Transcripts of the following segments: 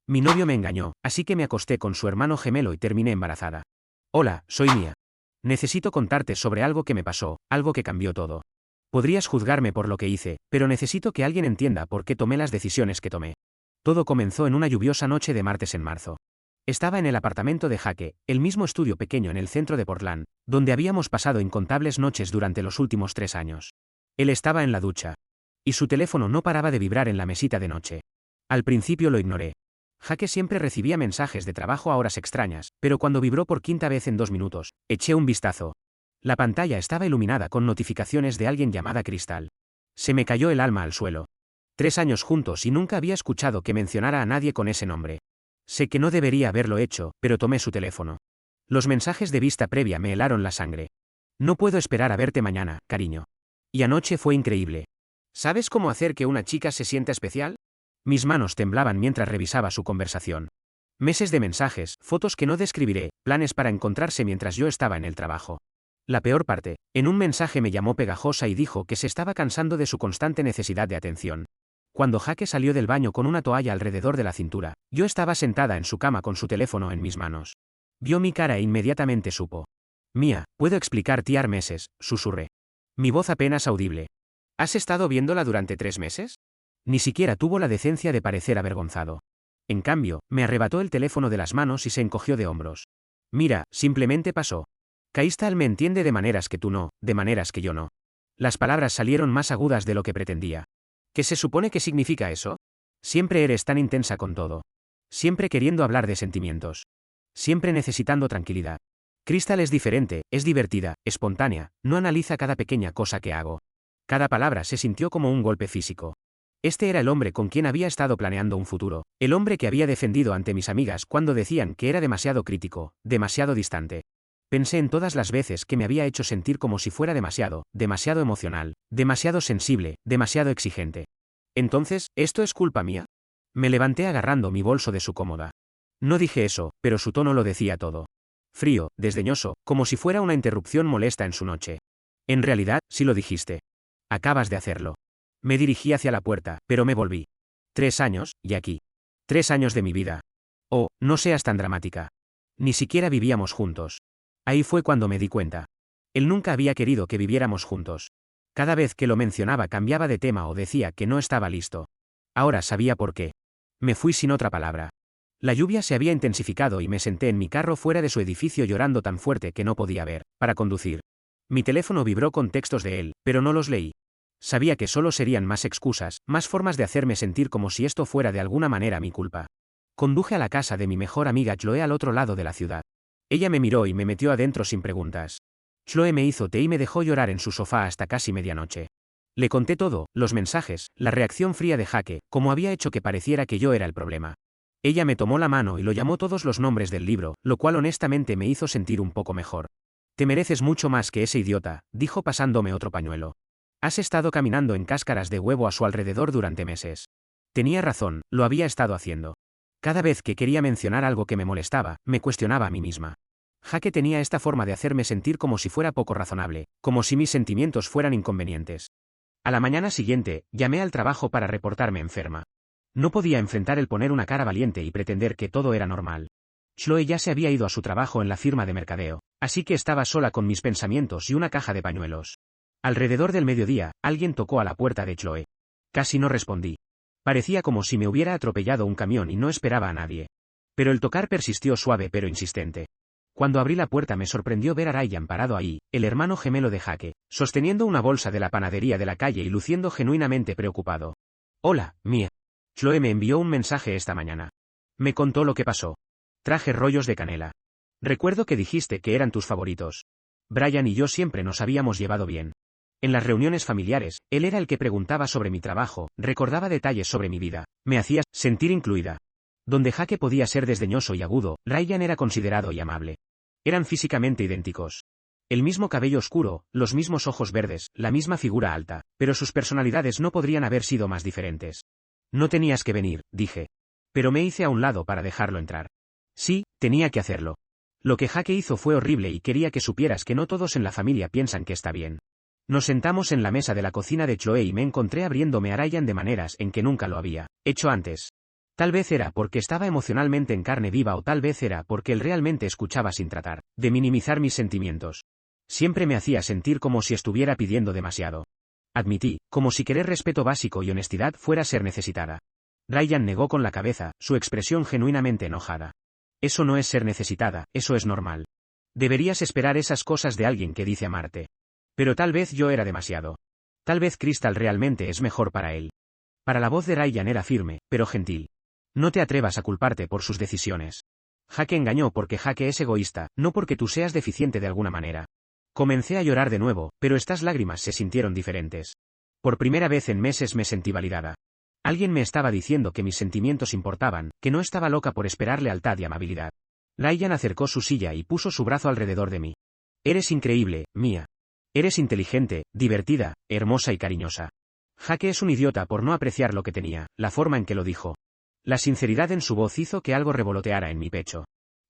Mi novio me engañó, así que me acosté con su hermano gemelo y terminé embarazada. Hola, soy Mia. Necesito contarte sobre algo que me pasó, algo que cambió todo. Podrías juzgarme por lo que hice, pero necesito que alguien entienda por qué tomé las decisiones que tomé. Todo comenzó en una lluviosa noche de martes en marzo. Estaba en el apartamento de Jake, el mismo estudio pequeño en el centro de Portland, donde habíamos pasado incontables noches durante los últimos 3 años. Él estaba en la ducha. Y su teléfono no paraba de vibrar en la mesita de noche. Al principio lo ignoré. Jake siempre recibía mensajes de trabajo a horas extrañas, pero cuando vibró por quinta vez en 2 minutos, eché un vistazo. La pantalla estaba iluminada con notificaciones de alguien llamada Crystal. Se me cayó el alma al suelo. 3 años juntos y nunca había escuchado que mencionara a nadie con ese nombre. Sé que no debería haberlo hecho, pero tomé su teléfono. Los mensajes de vista previa me helaron la sangre. No puedo esperar a verte mañana, cariño. Y anoche fue increíble. ¿Sabes cómo hacer que una chica se sienta especial? Mis manos temblaban mientras revisaba su conversación. Meses de mensajes, fotos que no describiré, planes para encontrarse mientras yo estaba en el trabajo. La peor parte, en un mensaje me llamó pegajosa y dijo que se estaba cansando de su constante necesidad de atención. Cuando Jake salió del baño con una toalla alrededor de la cintura, yo estaba sentada en su cama con su teléfono en mis manos. Vio mi cara e inmediatamente supo. Mia, ¿puedo explicar tiar meses?, susurré. Mi voz apenas audible. ¿Has estado viéndola durante 3 meses? Ni siquiera tuvo la decencia de parecer avergonzado. En cambio, me arrebató el teléfono de las manos y se encogió de hombros. Mira, simplemente pasó. Crystal me entiende de maneras que tú no, de maneras que yo no. Las palabras salieron más agudas de lo que pretendía. ¿Qué se supone que significa eso? Siempre eres tan intensa con todo. Siempre queriendo hablar de sentimientos. Siempre necesitando tranquilidad. Crystal es diferente, es divertida, espontánea, no analiza cada pequeña cosa que hago. Cada palabra se sintió como un golpe físico. Este era el hombre con quien había estado planeando un futuro, el hombre que había defendido ante mis amigas cuando decían que era demasiado crítico, demasiado distante. Pensé en todas las veces que me había hecho sentir como si fuera demasiado emocional, demasiado sensible, demasiado exigente. Entonces, ¿esto es culpa mía? Me levanté agarrando mi bolso de su cómoda. No dije eso, pero su tono lo decía todo. Frío, desdeñoso, como si fuera una interrupción molesta en su noche. En realidad, sí lo dijiste. Acabas de hacerlo. Me dirigí hacia la puerta, pero me volví. 3 años, y aquí. 3 años de mi vida. Oh, no seas tan dramática. Ni siquiera vivíamos juntos. Ahí fue cuando me di cuenta. Él nunca había querido que viviéramos juntos. Cada vez que lo mencionaba cambiaba de tema o decía que no estaba listo. Ahora sabía por qué. Me fui sin otra palabra. La lluvia se había intensificado y me senté en mi carro fuera de su edificio llorando tan fuerte que no podía ver, para conducir. Mi teléfono vibró con textos de él, pero no los leí. Sabía que solo serían más excusas, más formas de hacerme sentir como si esto fuera de alguna manera mi culpa. Conduje a la casa de mi mejor amiga Chloe al otro lado de la ciudad. Ella me miró y me metió adentro sin preguntas. Chloe me hizo té y me dejó llorar en su sofá hasta casi medianoche. Le conté todo, los mensajes, la reacción fría de Jake, como había hecho que pareciera que yo era el problema. Ella me tomó la mano y lo llamó todos los nombres del libro, lo cual honestamente me hizo sentir un poco mejor. Te mereces mucho más que ese idiota, dijo pasándome otro pañuelo. Has estado caminando en cáscaras de huevo a su alrededor durante meses. Tenía razón, lo había estado haciendo. Cada vez que quería mencionar algo que me molestaba, me cuestionaba a mí misma. Jake tenía esta forma de hacerme sentir como si fuera poco razonable, como si mis sentimientos fueran inconvenientes. A la mañana siguiente, llamé al trabajo para reportarme enferma. No podía enfrentar el poner una cara valiente y pretender que todo era normal. Chloe ya se había ido a su trabajo en la firma de mercadeo, así que estaba sola con mis pensamientos y una caja de pañuelos. Alrededor del mediodía, alguien tocó a la puerta de Chloe. Casi no respondí. Parecía como si me hubiera atropellado un camión y no esperaba a nadie. Pero el tocar persistió suave pero insistente. Cuando abrí la puerta me sorprendió ver a Ryan parado ahí, el hermano gemelo de Jake, sosteniendo una bolsa de la panadería de la calle y luciendo genuinamente preocupado. Hola, Mia. Chloe me envió un mensaje esta mañana. Me contó lo que pasó. Traje rollos de canela. Recuerdo que dijiste que eran tus favoritos. Brian y yo siempre nos habíamos llevado bien. En las reuniones familiares, él era el que preguntaba sobre mi trabajo, recordaba detalles sobre mi vida, me hacía sentir incluida. Donde Jake podía ser desdeñoso y agudo, Ryan era considerado y amable. Eran físicamente idénticos. El mismo cabello oscuro, los mismos ojos verdes, la misma figura alta, pero sus personalidades no podrían haber sido más diferentes. No tenías que venir, dije. Pero me hice a un lado para dejarlo entrar. Sí, tenía que hacerlo. Lo que Jake hizo fue horrible y quería que supieras que no todos en la familia piensan que está bien. Nos sentamos en la mesa de la cocina de Chloe y me encontré abriéndome a Ryan de maneras en que nunca lo había hecho antes. Tal vez era porque estaba emocionalmente en carne viva o tal vez era porque él realmente escuchaba sin tratar de minimizar mis sentimientos. Siempre me hacía sentir como si estuviera pidiendo demasiado. Admití, como si querer respeto básico y honestidad fuera ser necesitada. Ryan negó con la cabeza, su expresión genuinamente enojada. Eso no es ser necesitada, eso es normal. Deberías esperar esas cosas de alguien que dice amarte. Pero tal vez yo era demasiado. Tal vez Crystal realmente es mejor para él. Para la voz de Ryan era firme, pero gentil. No te atrevas a culparte por sus decisiones. Jake engañó porque Jake es egoísta, no porque tú seas deficiente de alguna manera. Comencé a llorar de nuevo, pero estas lágrimas se sintieron diferentes. Por primera vez en meses me sentí validada. Alguien me estaba diciendo que mis sentimientos importaban, que no estaba loca por esperar lealtad y amabilidad. Ryan acercó su silla y puso su brazo alrededor de mí. Eres increíble, Mia. Eres inteligente, divertida, hermosa y cariñosa. Jake es un idiota por no apreciar lo que tenía, la forma en que lo dijo. La sinceridad en su voz hizo que algo revoloteara en mi pecho.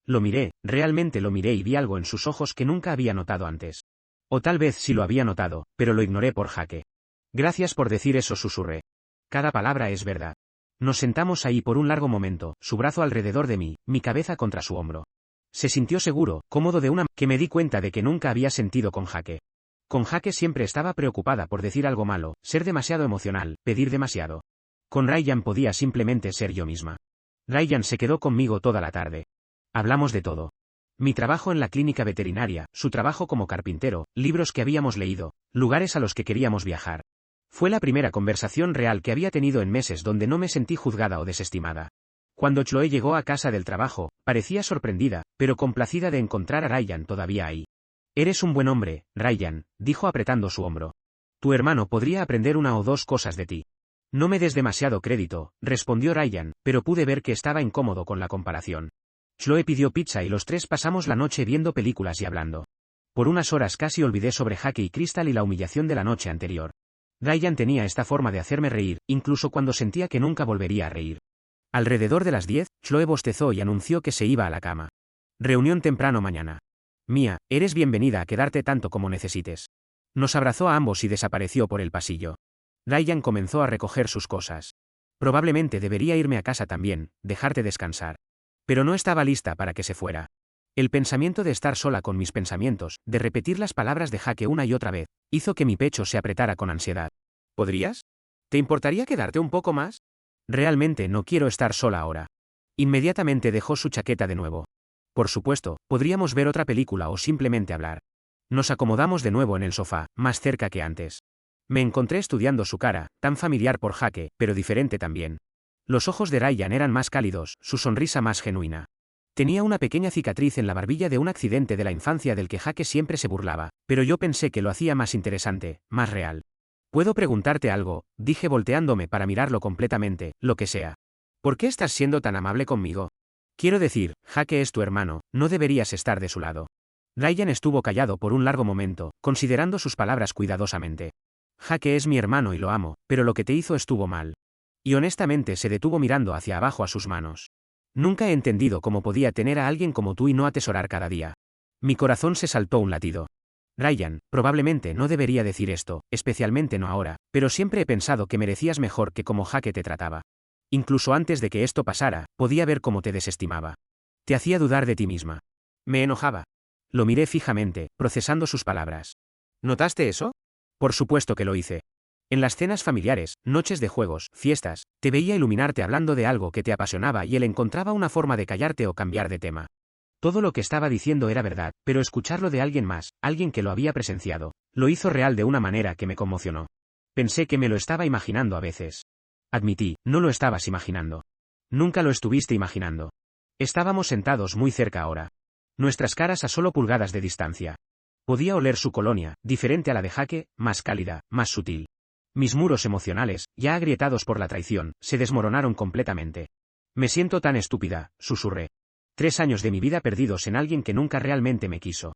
Lo miré, realmente lo miré y vi algo en sus ojos que nunca había notado antes. O tal vez sí lo había notado, pero lo ignoré por Jake. Gracias por decir eso, susurré. Cada palabra es verdad. Nos sentamos ahí por un largo momento, su brazo alrededor de mí, mi cabeza contra su hombro. Se sintió seguro, cómodo de una que me di cuenta de que nunca había sentido con Jake. Con Jake siempre estaba preocupada por decir algo malo, ser demasiado emocional, pedir demasiado. Con Ryan podía simplemente ser yo misma. Ryan se quedó conmigo toda la tarde. Hablamos de todo. Mi trabajo en la clínica veterinaria, su trabajo como carpintero, libros que habíamos leído, lugares a los que queríamos viajar. Fue la primera conversación real que había tenido en meses donde no me sentí juzgada o desestimada. Cuando Chloe llegó a casa del trabajo, parecía sorprendida, pero complacida de encontrar a Ryan todavía ahí. Eres un buen hombre, Ryan, dijo apretando su hombro. Tu hermano podría aprender una o dos cosas de ti. No me des demasiado crédito, respondió Ryan, pero pude ver que estaba incómodo con la comparación. Chloe pidió pizza y los tres pasamos la noche viendo películas y hablando. Por unas horas casi olvidé sobre Jake y Crystal y la humillación de la noche anterior. Ryan tenía esta forma de hacerme reír, incluso cuando sentía que nunca volvería a reír. Alrededor de las 10, Chloe bostezó y anunció que se iba a la cama. Reunión temprano mañana. Mia, eres bienvenida a quedarte tanto como necesites. Nos abrazó a ambos y desapareció por el pasillo. Ryan comenzó a recoger sus cosas. Probablemente debería irme a casa también, dejarte descansar. Pero no estaba lista para que se fuera. El pensamiento de estar sola con mis pensamientos, de repetir las palabras de Jake una y otra vez, hizo que mi pecho se apretara con ansiedad. ¿Podrías? ¿Te importaría quedarte un poco más? Realmente no quiero estar sola ahora. Inmediatamente dejó su chaqueta de nuevo. Por supuesto, podríamos ver otra película o simplemente hablar. Nos acomodamos de nuevo en el sofá, más cerca que antes. Me encontré estudiando su cara, tan familiar por Jake, pero diferente también. Los ojos de Ryan eran más cálidos, su sonrisa más genuina. Tenía una pequeña cicatriz en la barbilla de un accidente de la infancia del que Jake siempre se burlaba, pero yo pensé que lo hacía más interesante, más real. ¿Puedo preguntarte algo?, dije volteándome para mirarlo completamente, lo que sea. ¿Por qué estás siendo tan amable conmigo? Quiero decir, Jake es tu hermano, no deberías estar de su lado. Ryan estuvo callado por un largo momento, considerando sus palabras cuidadosamente. Jake es mi hermano y lo amo, pero lo que te hizo estuvo mal. Y honestamente se detuvo mirando hacia abajo a sus manos. Nunca he entendido cómo podía tener a alguien como tú y no atesorar cada día. Mi corazón se saltó un latido. Ryan, probablemente no debería decir esto, especialmente no ahora, pero siempre he pensado que merecías mejor que como Jake te trataba. Incluso antes de que esto pasara, podía ver cómo te desestimaba. Te hacía dudar de ti misma. Me enojaba. Lo miré fijamente, procesando sus palabras. ¿Notaste eso? Por supuesto que lo hice. En las cenas familiares, noches de juegos, fiestas, te veía iluminarte hablando de algo que te apasionaba y él encontraba una forma de callarte o cambiar de tema. Todo lo que estaba diciendo era verdad, pero escucharlo de alguien más, alguien que lo había presenciado, lo hizo real de una manera que me conmocionó. Pensé que me lo estaba imaginando a veces. Admití, no lo estabas imaginando. Nunca lo estuviste imaginando. Estábamos sentados muy cerca ahora. Nuestras caras a solo pulgadas de distancia. Podía oler su colonia, diferente a la de Jake, más cálida, más sutil. Mis muros emocionales, ya agrietados por la traición, se desmoronaron completamente. Me siento tan estúpida, susurré. 3 años de mi vida perdidos en alguien que nunca realmente me quiso.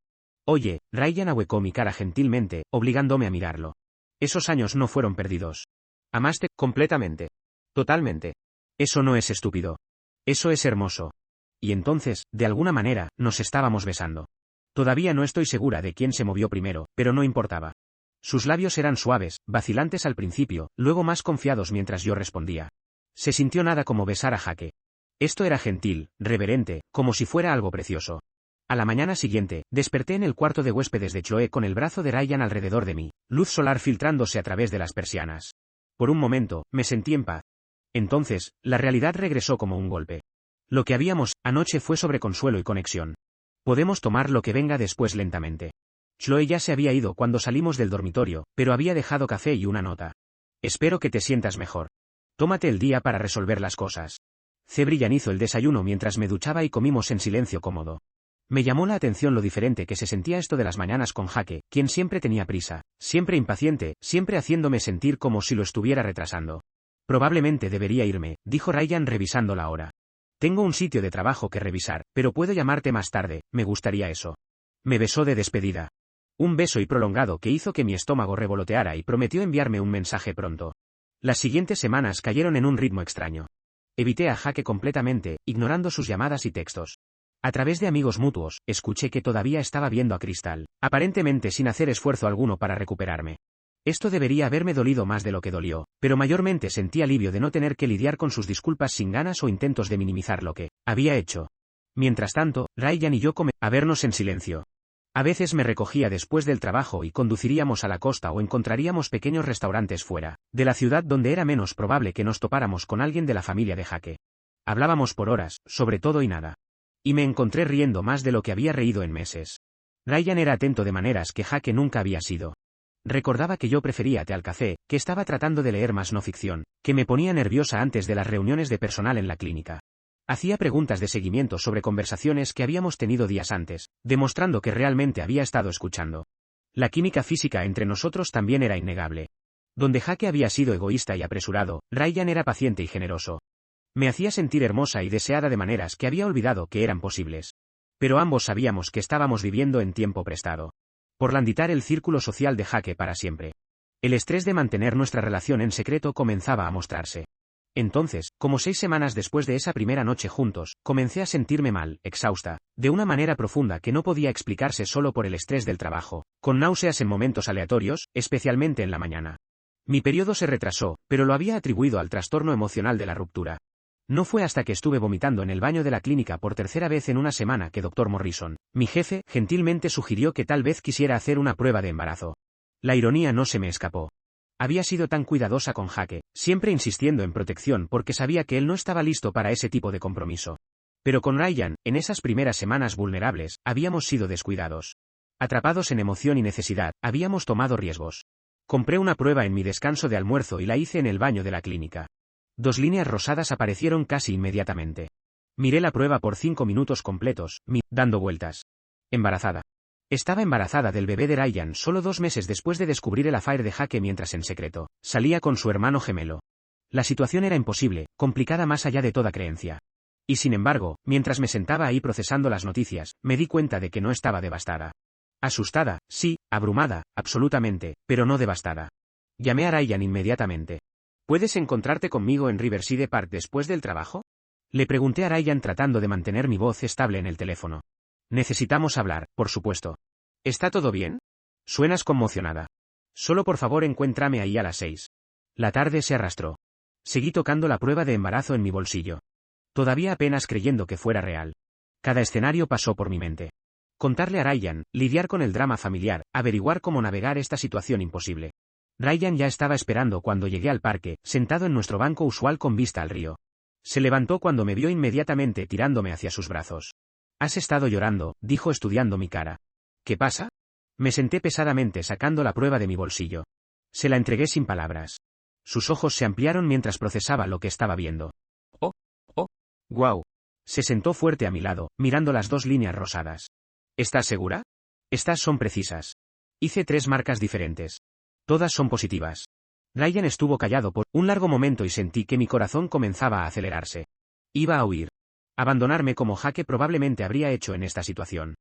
Oye, Ryan ahuecó mi cara gentilmente, obligándome a mirarlo. Esos años no fueron perdidos. Amaste completamente. Totalmente. Eso no es estúpido. Eso es hermoso. Y entonces, de alguna manera, nos estábamos besando. Todavía no estoy segura de quién se movió primero, pero no importaba. Sus labios eran suaves, vacilantes al principio, luego más confiados mientras yo respondía. Se sintió nada como besar a Jake. Esto era gentil, reverente, como si fuera algo precioso. A la mañana siguiente, desperté en el cuarto de huéspedes de Chloe con el brazo de Ryan alrededor de mí, luz solar filtrándose a través de las persianas. Por un momento, me sentí en paz. Entonces, la realidad regresó como un golpe. Lo que habíamos anoche fue sobre consuelo y conexión. Podemos tomar lo que venga después lentamente. Chloe ya se había ido cuando salimos del dormitorio, pero había dejado café y una nota. Espero que te sientas mejor. Tómate el día para resolver las cosas. Cebrian hizo el desayuno mientras me duchaba y comimos en silencio cómodo. Me llamó la atención lo diferente que se sentía esto de las mañanas con Jake, quien siempre tenía prisa, siempre impaciente, siempre haciéndome sentir como si lo estuviera retrasando. Probablemente debería irme, dijo Ryan revisando la hora. Tengo un sitio de trabajo que revisar, pero puedo llamarte más tarde, me gustaría eso. Me besó de despedida. Un beso y prolongado que hizo que mi estómago revoloteara y prometió enviarme un mensaje pronto. Las siguientes semanas cayeron en un ritmo extraño. Evité a Jake completamente, ignorando sus llamadas y textos. A través de amigos mutuos, escuché que todavía estaba viendo a Crystal, aparentemente sin hacer esfuerzo alguno para recuperarme. Esto debería haberme dolido más de lo que dolió, pero mayormente sentí alivio de no tener que lidiar con sus disculpas sin ganas o intentos de minimizar lo que había hecho. Mientras tanto, Ryan y yo a vernos en silencio. A veces me recogía después del trabajo y conduciríamos a la costa o encontraríamos pequeños restaurantes fuera de la ciudad donde era menos probable que nos topáramos con alguien de la familia de Jake. Hablábamos por horas, sobre todo y nada. Y me encontré riendo más de lo que había reído en meses. Ryan era atento de maneras que Jake nunca había sido. Recordaba que yo prefería té al café, que estaba tratando de leer más no ficción, que me ponía nerviosa antes de las reuniones de personal en la clínica. Hacía preguntas de seguimiento sobre conversaciones que habíamos tenido días antes, demostrando que realmente había estado escuchando. La química física entre nosotros también era innegable. Donde Jake había sido egoísta y apresurado, Ryan era paciente y generoso. Me hacía sentir hermosa y deseada de maneras que había olvidado que eran posibles. Pero ambos sabíamos que estábamos viviendo en tiempo prestado. Por landitar el círculo social de Jake para siempre. El estrés de mantener nuestra relación en secreto comenzaba a mostrarse. Entonces, como 6 semanas después de esa primera noche juntos, comencé a sentirme mal, exhausta, de una manera profunda que no podía explicarse solo por el estrés del trabajo, con náuseas en momentos aleatorios, especialmente en la mañana. Mi periodo se retrasó, pero lo había atribuido al trastorno emocional de la ruptura. No fue hasta que estuve vomitando en el baño de la clínica por tercera vez en una semana que Dr. Morrison, mi jefe, gentilmente sugirió que tal vez quisiera hacer una prueba de embarazo. La ironía no se me escapó. Había sido tan cuidadosa con Jake, siempre insistiendo en protección porque sabía que él no estaba listo para ese tipo de compromiso. Pero con Ryan, en esas primeras semanas vulnerables, habíamos sido descuidados. Atrapados en emoción y necesidad, habíamos tomado riesgos. Compré una prueba en mi descanso de almuerzo y la hice en el baño de la clínica. 2 líneas rosadas aparecieron casi inmediatamente. Miré la prueba por 5 minutos completos, dando vueltas. Embarazada. Estaba embarazada del bebé de Ryan solo 2 meses después de descubrir el affair de Jake mientras en secreto salía con su hermano gemelo. La situación era imposible, complicada más allá de toda creencia. Y sin embargo, mientras me sentaba ahí procesando las noticias, me di cuenta de que no estaba devastada. Asustada, sí, abrumada, absolutamente, pero no devastada. Llamé a Ryan inmediatamente. ¿Puedes encontrarte conmigo en Riverside Park después del trabajo? Le pregunté a Ryan tratando de mantener mi voz estable en el teléfono. Necesitamos hablar, por supuesto. ¿Está todo bien? Suenas conmocionada. Solo por favor encuéntrame ahí a las 6. La tarde se arrastró. Seguí tocando la prueba de embarazo en mi bolsillo. Todavía apenas creyendo que fuera real. Cada escenario pasó por mi mente. Contarle a Ryan, lidiar con el drama familiar, averiguar cómo navegar esta situación imposible. Ryan ya estaba esperando cuando llegué al parque, sentado en nuestro banco usual con vista al río. Se levantó cuando me vio inmediatamente tirándome hacia sus brazos. «Has estado llorando», dijo estudiando mi cara. «¿Qué pasa?» Me senté pesadamente sacando la prueba de mi bolsillo. Se la entregué sin palabras. Sus ojos se ampliaron mientras procesaba lo que estaba viendo. «Oh, oh, guau». Se sentó fuerte a mi lado, mirando las 2 líneas rosadas. «¿Estás segura?» «Estas son precisas. Hice 3 marcas diferentes. Todas son positivas». Ryan estuvo callado por un largo momento y sentí que mi corazón comenzaba a acelerarse. Iba a huir. Abandonarme como Jake probablemente habría hecho en esta situación.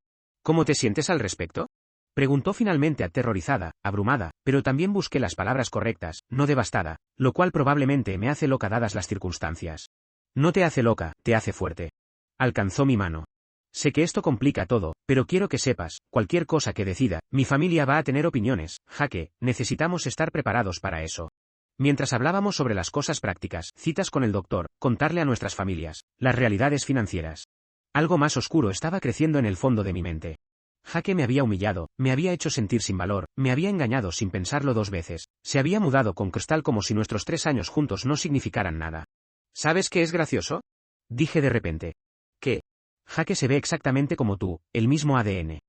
¿Cómo te sientes al respecto? Preguntó finalmente aterrorizada, abrumada, pero también busqué las palabras correctas, no devastada, lo cual probablemente me hace loca dadas las circunstancias. No te hace loca, te hace fuerte. Alcanzó mi mano. Sé que esto complica todo, pero quiero que sepas, cualquier cosa que decida, mi familia va a tener opiniones, Jake, necesitamos estar preparados para eso. Mientras hablábamos sobre las cosas prácticas, citas con el doctor, contarle a nuestras familias, las realidades financieras. Algo más oscuro estaba creciendo en el fondo de mi mente. Jake me había humillado, me había hecho sentir sin valor, me había engañado sin pensarlo 2 veces, se había mudado con Crystal como si nuestros 3 años juntos no significaran nada. ¿Sabes qué es gracioso? Dije de repente. ¿Qué? Jake se ve exactamente como tú, el mismo ADN.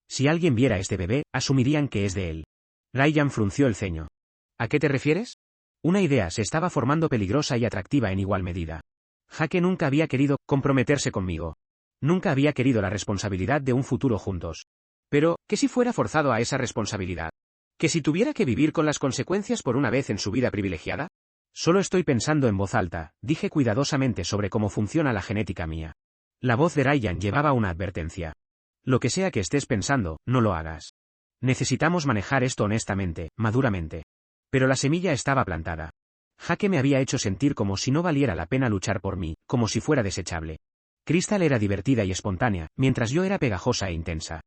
Si alguien viera a este bebé, asumirían que es de él. Ryan frunció el ceño. ¿A qué te refieres? Una idea se estaba formando peligrosa y atractiva en igual medida. Jake nunca había querido comprometerse conmigo. Nunca había querido la responsabilidad de un futuro juntos. Pero, ¿qué si fuera forzado a esa responsabilidad? ¿Que si tuviera que vivir con las consecuencias por una vez en su vida privilegiada? Solo estoy pensando en voz alta, dije cuidadosamente sobre cómo funciona la genética mía. La voz de Ryan llevaba una advertencia. Lo que sea que estés pensando, no lo hagas. Necesitamos manejar esto honestamente, maduramente. Pero la semilla estaba plantada. Jake me había hecho sentir como si no valiera la pena luchar por mí, como si fuera desechable. Crystal era divertida y espontánea, mientras yo era pegajosa e intensa.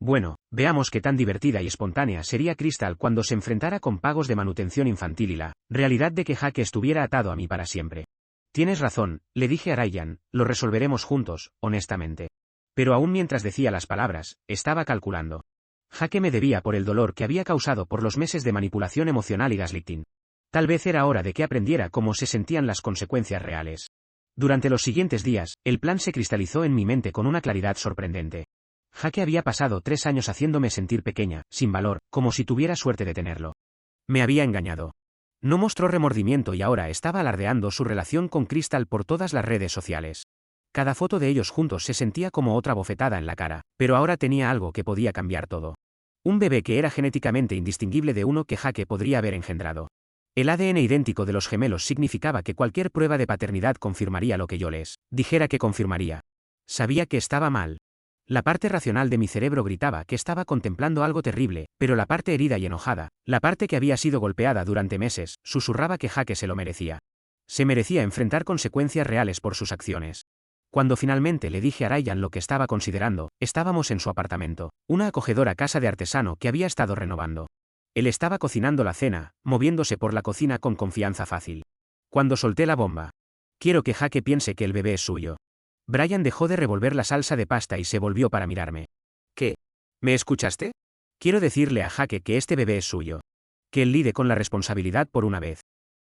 Bueno, veamos qué tan divertida y espontánea sería Crystal cuando se enfrentara con pagos de manutención infantil y la realidad de que Jake estuviera atado a mí para siempre. Tienes razón, le dije a Ryan, lo resolveremos juntos, honestamente. Pero aún mientras decía las palabras, estaba calculando. Jake me debía por el dolor que había causado por los meses de manipulación emocional y gaslighting. Tal vez era hora de que aprendiera cómo se sentían las consecuencias reales. Durante los siguientes días, el plan se cristalizó en mi mente con una claridad sorprendente. Jake había pasado 3 años haciéndome sentir pequeña, sin valor, como si tuviera suerte de tenerlo. Me había engañado. No mostró remordimiento y ahora estaba alardeando su relación con Crystal por todas las redes sociales. Cada foto de ellos juntos se sentía como otra bofetada en la cara, pero ahora tenía algo que podía cambiar todo. Un bebé que era genéticamente indistinguible de uno que Jake podría haber engendrado. El ADN idéntico de los gemelos significaba que cualquier prueba de paternidad confirmaría lo que yo les dijera que confirmaría. Sabía que estaba mal. La parte racional de mi cerebro gritaba que estaba contemplando algo terrible, pero la parte herida y enojada, la parte que había sido golpeada durante meses, susurraba que Jake se lo merecía. Se merecía enfrentar consecuencias reales por sus acciones. Cuando finalmente le dije a Ryan lo que estaba considerando, estábamos en su apartamento, una acogedora casa de artesano que había estado renovando. Él estaba cocinando la cena, moviéndose por la cocina con confianza fácil. Cuando solté la bomba. Quiero que Jake piense que el bebé es suyo. Brian dejó de revolver la salsa de pasta y se volvió para mirarme. ¿Qué? ¿Me escuchaste? Quiero decirle a Jake que este bebé es suyo. Que él lide con la responsabilidad por una vez.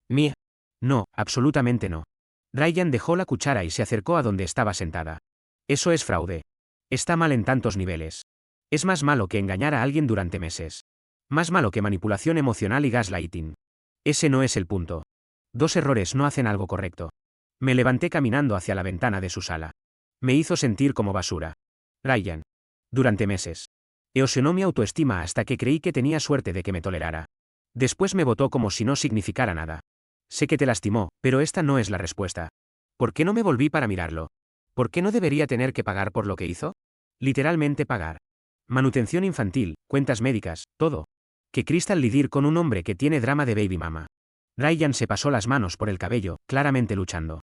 ¿Mía? No, absolutamente no. Ryan dejó la cuchara y se acercó a donde estaba sentada. Eso es fraude. Está mal en tantos niveles. Es más malo que engañar a alguien durante meses. Más malo que manipulación emocional y gaslighting. Ese no es el punto. 2 errores no hacen algo correcto. Me levanté caminando hacia la ventana de su sala. Me hizo sentir como basura. Ryan. Durante meses. Erosionó mi autoestima hasta que creí que tenía suerte de que me tolerara. Después me votó como si no significara nada. Sé que te lastimó, pero esta no es la respuesta. ¿Por qué no me volví para mirarlo? ¿Por qué no debería tener que pagar por lo que hizo? Literalmente pagar. Manutención infantil, cuentas médicas, todo. Que Crystal lidiar con un hombre que tiene drama de baby mama. Ryan se pasó las manos por el cabello, claramente luchando.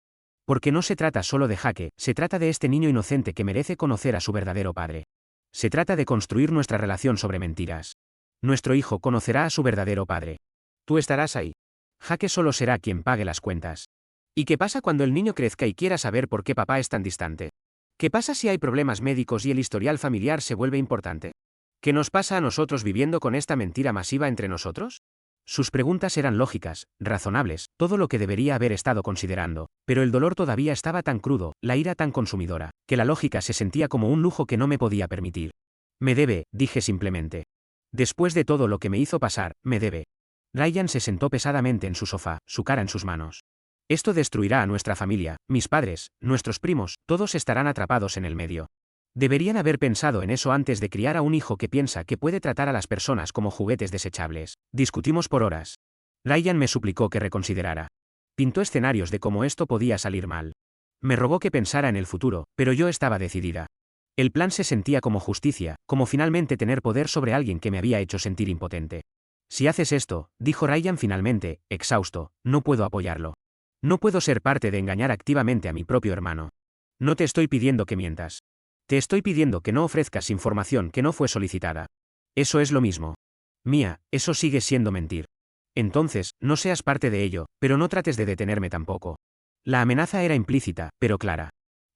Porque no se trata solo de Jake, se trata de este niño inocente que merece conocer a su verdadero padre. Se trata de construir nuestra relación sobre mentiras. Nuestro hijo conocerá a su verdadero padre. Tú estarás ahí. Jake solo será quien pague las cuentas. ¿Y qué pasa cuando el niño crezca y quiera saber por qué papá es tan distante? ¿Qué pasa si hay problemas médicos y el historial familiar se vuelve importante? ¿Qué nos pasa a nosotros viviendo con esta mentira masiva entre nosotros? Sus preguntas eran lógicas, razonables, todo lo que debería haber estado considerando, pero el dolor todavía estaba tan crudo, la ira tan consumidora, que la lógica se sentía como un lujo que no me podía permitir. Me debe, dije simplemente. Después de todo lo que me hizo pasar, me debe. Ryan se sentó pesadamente en su sofá, su cara en sus manos. Esto destruirá a nuestra familia, mis padres, nuestros primos, todos estarán atrapados en el medio. Deberían haber pensado en eso antes de criar a un hijo que piensa que puede tratar a las personas como juguetes desechables. Discutimos por horas. Ryan me suplicó que reconsiderara. Pintó escenarios de cómo esto podía salir mal. Me rogó que pensara en el futuro, pero yo estaba decidida. El plan se sentía como justicia, como finalmente tener poder sobre alguien que me había hecho sentir impotente. Si haces esto, dijo Ryan finalmente, exhausto, no puedo apoyarlo. No puedo ser parte de engañar activamente a mi propio hermano. No te estoy pidiendo que mientas. Te estoy pidiendo que no ofrezcas información que no fue solicitada. Eso es lo mismo. Mía, eso sigue siendo mentir. Entonces, no seas parte de ello, pero no trates de detenerme tampoco. La amenaza era implícita, pero clara.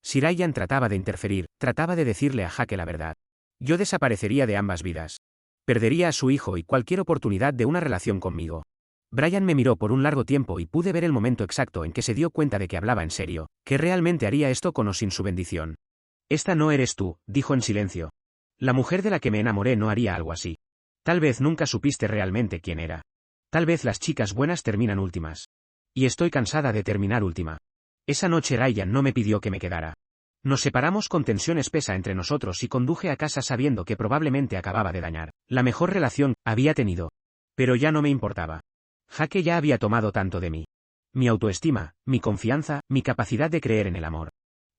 Si Ryan trataba de interferir, trataba de decirle a Jake la verdad. Yo desaparecería de ambas vidas. Perdería a su hijo y cualquier oportunidad de una relación conmigo. Brian me miró por un largo tiempo y pude ver el momento exacto en que se dio cuenta de que hablaba en serio, que realmente haría esto con o sin su bendición. Esta no eres tú, dijo en silencio. La mujer de la que me enamoré no haría algo así. Tal vez nunca supiste realmente quién era. Tal vez las chicas buenas terminan últimas. Y estoy cansada de terminar última. Esa noche Ryan no me pidió que me quedara. Nos separamos con tensión espesa entre nosotros y conduje a casa sabiendo que probablemente acababa de dañar la mejor relación había tenido. Pero ya no me importaba. Jake ya había tomado tanto de mí. Mi autoestima, mi confianza, mi capacidad de creer en el amor.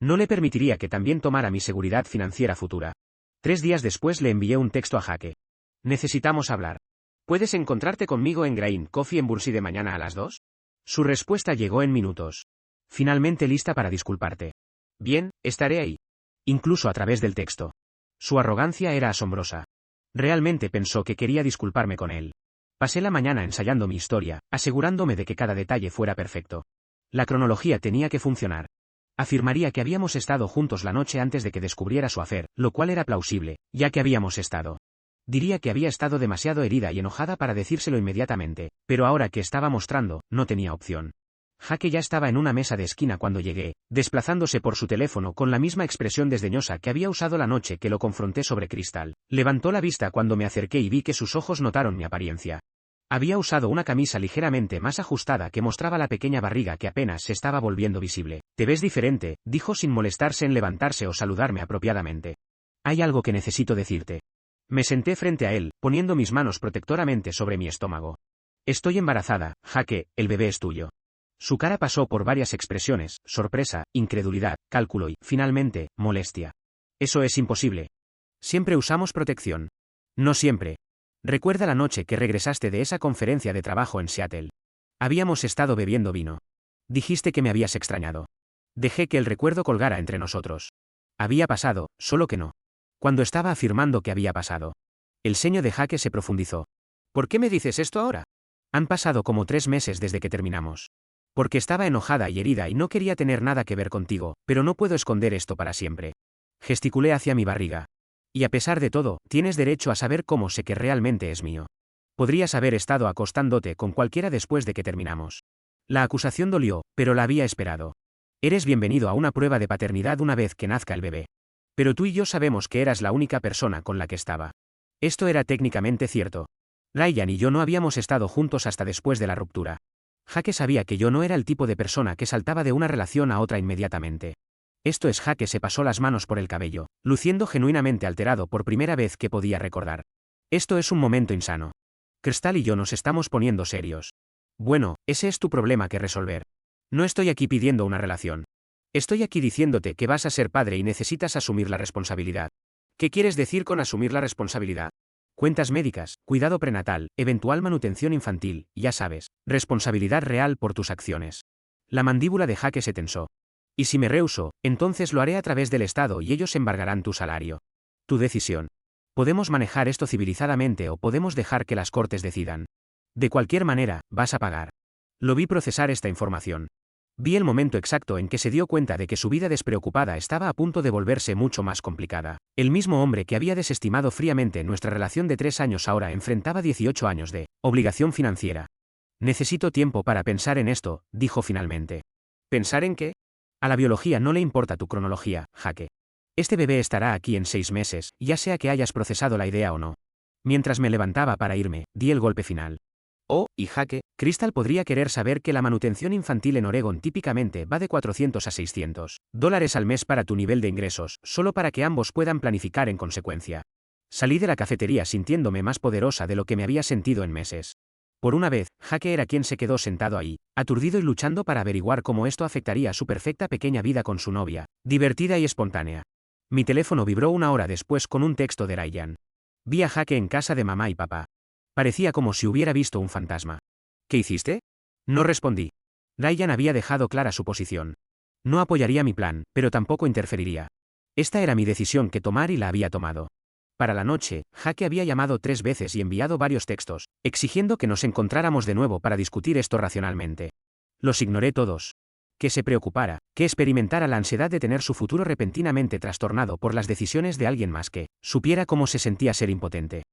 No le permitiría que también tomara mi seguridad financiera futura. 3 días después le envié un texto a Jake. Necesitamos hablar. ¿Puedes encontrarte conmigo en Green Coffee en Bursey de mañana a las 2? Su respuesta llegó en minutos. Finalmente lista para disculparte. Bien, estaré ahí. Incluso a través del texto. Su arrogancia era asombrosa. Realmente pensó que quería disculparme con él. Pasé la mañana ensayando mi historia, asegurándome de que cada detalle fuera perfecto. La cronología tenía que funcionar. Afirmaría que habíamos estado juntos la noche antes de que descubriera su afer, lo cual era plausible, ya que habíamos estado. Diría que había estado demasiado herida y enojada para decírselo inmediatamente, pero ahora que estaba mostrando, no tenía opción. Jake ya estaba en una mesa de esquina cuando llegué, desplazándose por su teléfono con la misma expresión desdeñosa que había usado la noche que lo confronté sobre cristal. Levantó la vista cuando me acerqué y vi que sus ojos notaron mi apariencia. Había usado una camisa ligeramente más ajustada que mostraba la pequeña barriga que apenas se estaba volviendo visible. Te ves diferente, dijo sin molestarse en levantarse o saludarme apropiadamente. Hay algo que necesito decirte. Me senté frente a él, poniendo mis manos protectoramente sobre mi estómago. Estoy embarazada, Jake, el bebé es tuyo. Su cara pasó por varias expresiones, sorpresa, incredulidad, cálculo y, finalmente, molestia. Eso es imposible. Siempre usamos protección. No siempre. Recuerda la noche que regresaste de esa conferencia de trabajo en Seattle. Habíamos estado bebiendo vino. Dijiste que me habías extrañado. Dejé que el recuerdo colgara entre nosotros. Había pasado, solo que no. Cuando estaba afirmando que había pasado. El ceño de Jake se profundizó. ¿Por qué me dices esto ahora? Han pasado como 3 meses desde que terminamos. Porque estaba enojada y herida y no quería tener nada que ver contigo, pero no puedo esconder esto para siempre. Gesticulé hacia mi barriga. Y a pesar de todo, tienes derecho a saber cómo sé que realmente es mío. Podrías haber estado acostándote con cualquiera después de que terminamos. La acusación dolió, pero la había esperado. Eres bienvenido a una prueba de paternidad una vez que nazca el bebé. Pero tú y yo sabemos que eras la única persona con la que estaba. Esto era técnicamente cierto. Ryan y yo no habíamos estado juntos hasta después de la ruptura. Jake sabía que yo no era el tipo de persona que saltaba de una relación a otra inmediatamente. Esto es. Jake se pasó las manos por el cabello, luciendo genuinamente alterado por primera vez que podía recordar. Esto es un momento insano. Crystal y yo nos estamos poniendo serios. Bueno, ese es tu problema que resolver. No estoy aquí pidiendo una relación. Estoy aquí diciéndote que vas a ser padre y necesitas asumir la responsabilidad. ¿Qué quieres decir con asumir la responsabilidad? Cuentas médicas, cuidado prenatal, eventual manutención infantil, ya sabes, responsabilidad real por tus acciones. La mandíbula de Jake se tensó. Y si me rehúso, entonces lo haré a través del Estado y ellos embargarán tu salario. Tu decisión. Podemos manejar esto civilizadamente o podemos dejar que las cortes decidan. De cualquier manera, vas a pagar. Lo vi procesar esta información. Vi el momento exacto en que se dio cuenta de que su vida despreocupada estaba a punto de volverse mucho más complicada. El mismo hombre que había desestimado fríamente nuestra relación de 3 años ahora enfrentaba 18 años de obligación financiera. Necesito tiempo para pensar en esto, dijo finalmente. ¿Pensar en qué? A la biología no le importa tu cronología, Jake. Este bebé estará aquí en 6 meses, ya sea que hayas procesado la idea o no. Mientras me levantaba para irme, di el golpe final. Oh, y Jake, Crystal podría querer saber que la manutención infantil en Oregon típicamente va de $400 a $600 al mes para tu nivel de ingresos, solo para que ambos puedan planificar en consecuencia. Salí de la cafetería sintiéndome más poderosa de lo que me había sentido en meses. Por una vez, Jake era quien se quedó sentado ahí, aturdido y luchando para averiguar cómo esto afectaría a su perfecta pequeña vida con su novia, divertida y espontánea. Mi teléfono vibró 1 hora después con un texto de Ryan. Vi a Jake en casa de mamá y papá. Parecía como si hubiera visto un fantasma. ¿Qué hiciste? No respondí. Ryan había dejado clara su posición. No apoyaría mi plan, pero tampoco interferiría. Esta era mi decisión que tomar y la había tomado. Para la noche, Jaque había llamado 3 veces y enviado varios textos, exigiendo que nos encontráramos de nuevo para discutir esto racionalmente. Los ignoré todos. Que se preocupara, que experimentara la ansiedad de tener su futuro repentinamente trastornado por las decisiones de alguien más que supiera cómo se sentía ser impotente.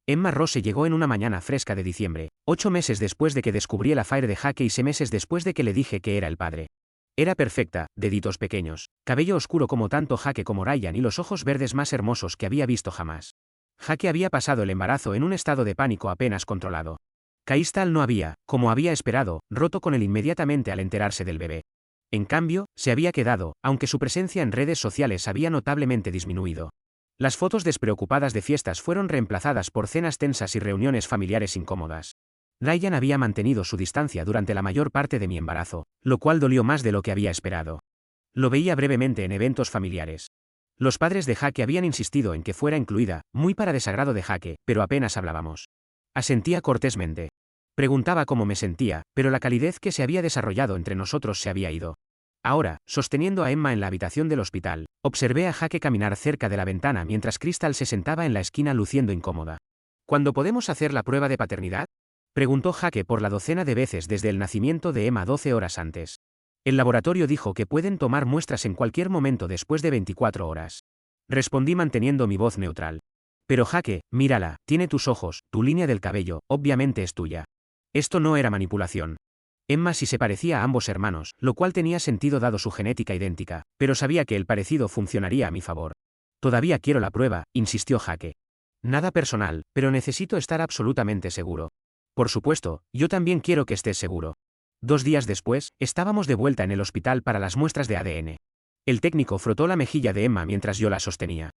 Emma Rose llegó en una mañana fresca de diciembre, 8 meses después de que descubrí el affair de Jaque y 6 meses después de que le dije que era el padre. Era perfecta, deditos pequeños, cabello oscuro como tanto Jaque como Ryan y los ojos verdes más hermosos que había visto jamás. Jaque había pasado el embarazo en un estado de pánico apenas controlado. Crystal no había, como había esperado, roto con él inmediatamente al enterarse del bebé. En cambio, se había quedado, aunque su presencia en redes sociales había notablemente disminuido. Las fotos despreocupadas de fiestas fueron reemplazadas por cenas tensas y reuniones familiares incómodas. Ryan había mantenido su distancia durante la mayor parte de mi embarazo, lo cual dolió más de lo que había esperado. Lo veía brevemente en eventos familiares. Los padres de Jaque habían insistido en que fuera incluida, muy para desagrado de Jaque, pero apenas hablábamos. Asentía cortésmente. Preguntaba cómo me sentía, pero la calidez que se había desarrollado entre nosotros se había ido. Ahora, sosteniendo a Emma en la habitación del hospital, observé a Jaque caminar cerca de la ventana mientras Crystal se sentaba en la esquina luciendo incómoda. ¿Cuándo podemos hacer la prueba de paternidad?, preguntó Jaque por la docena de veces desde el nacimiento de Emma 12 horas antes. El laboratorio dijo que pueden tomar muestras en cualquier momento después de 24 horas. Respondí manteniendo mi voz neutral. Pero Jaque, mírala, tiene tus ojos, tu línea del cabello, obviamente es tuya. Esto no era manipulación. Emma sí se parecía a ambos hermanos, lo cual tenía sentido dado su genética idéntica, pero sabía que el parecido funcionaría a mi favor. Todavía quiero la prueba, insistió Jaque. Nada personal, pero necesito estar absolutamente seguro. Por supuesto, yo también quiero que estés seguro. 2 días después, estábamos de vuelta en el hospital para las muestras de ADN. El técnico frotó la mejilla de Emma mientras yo la sostenía.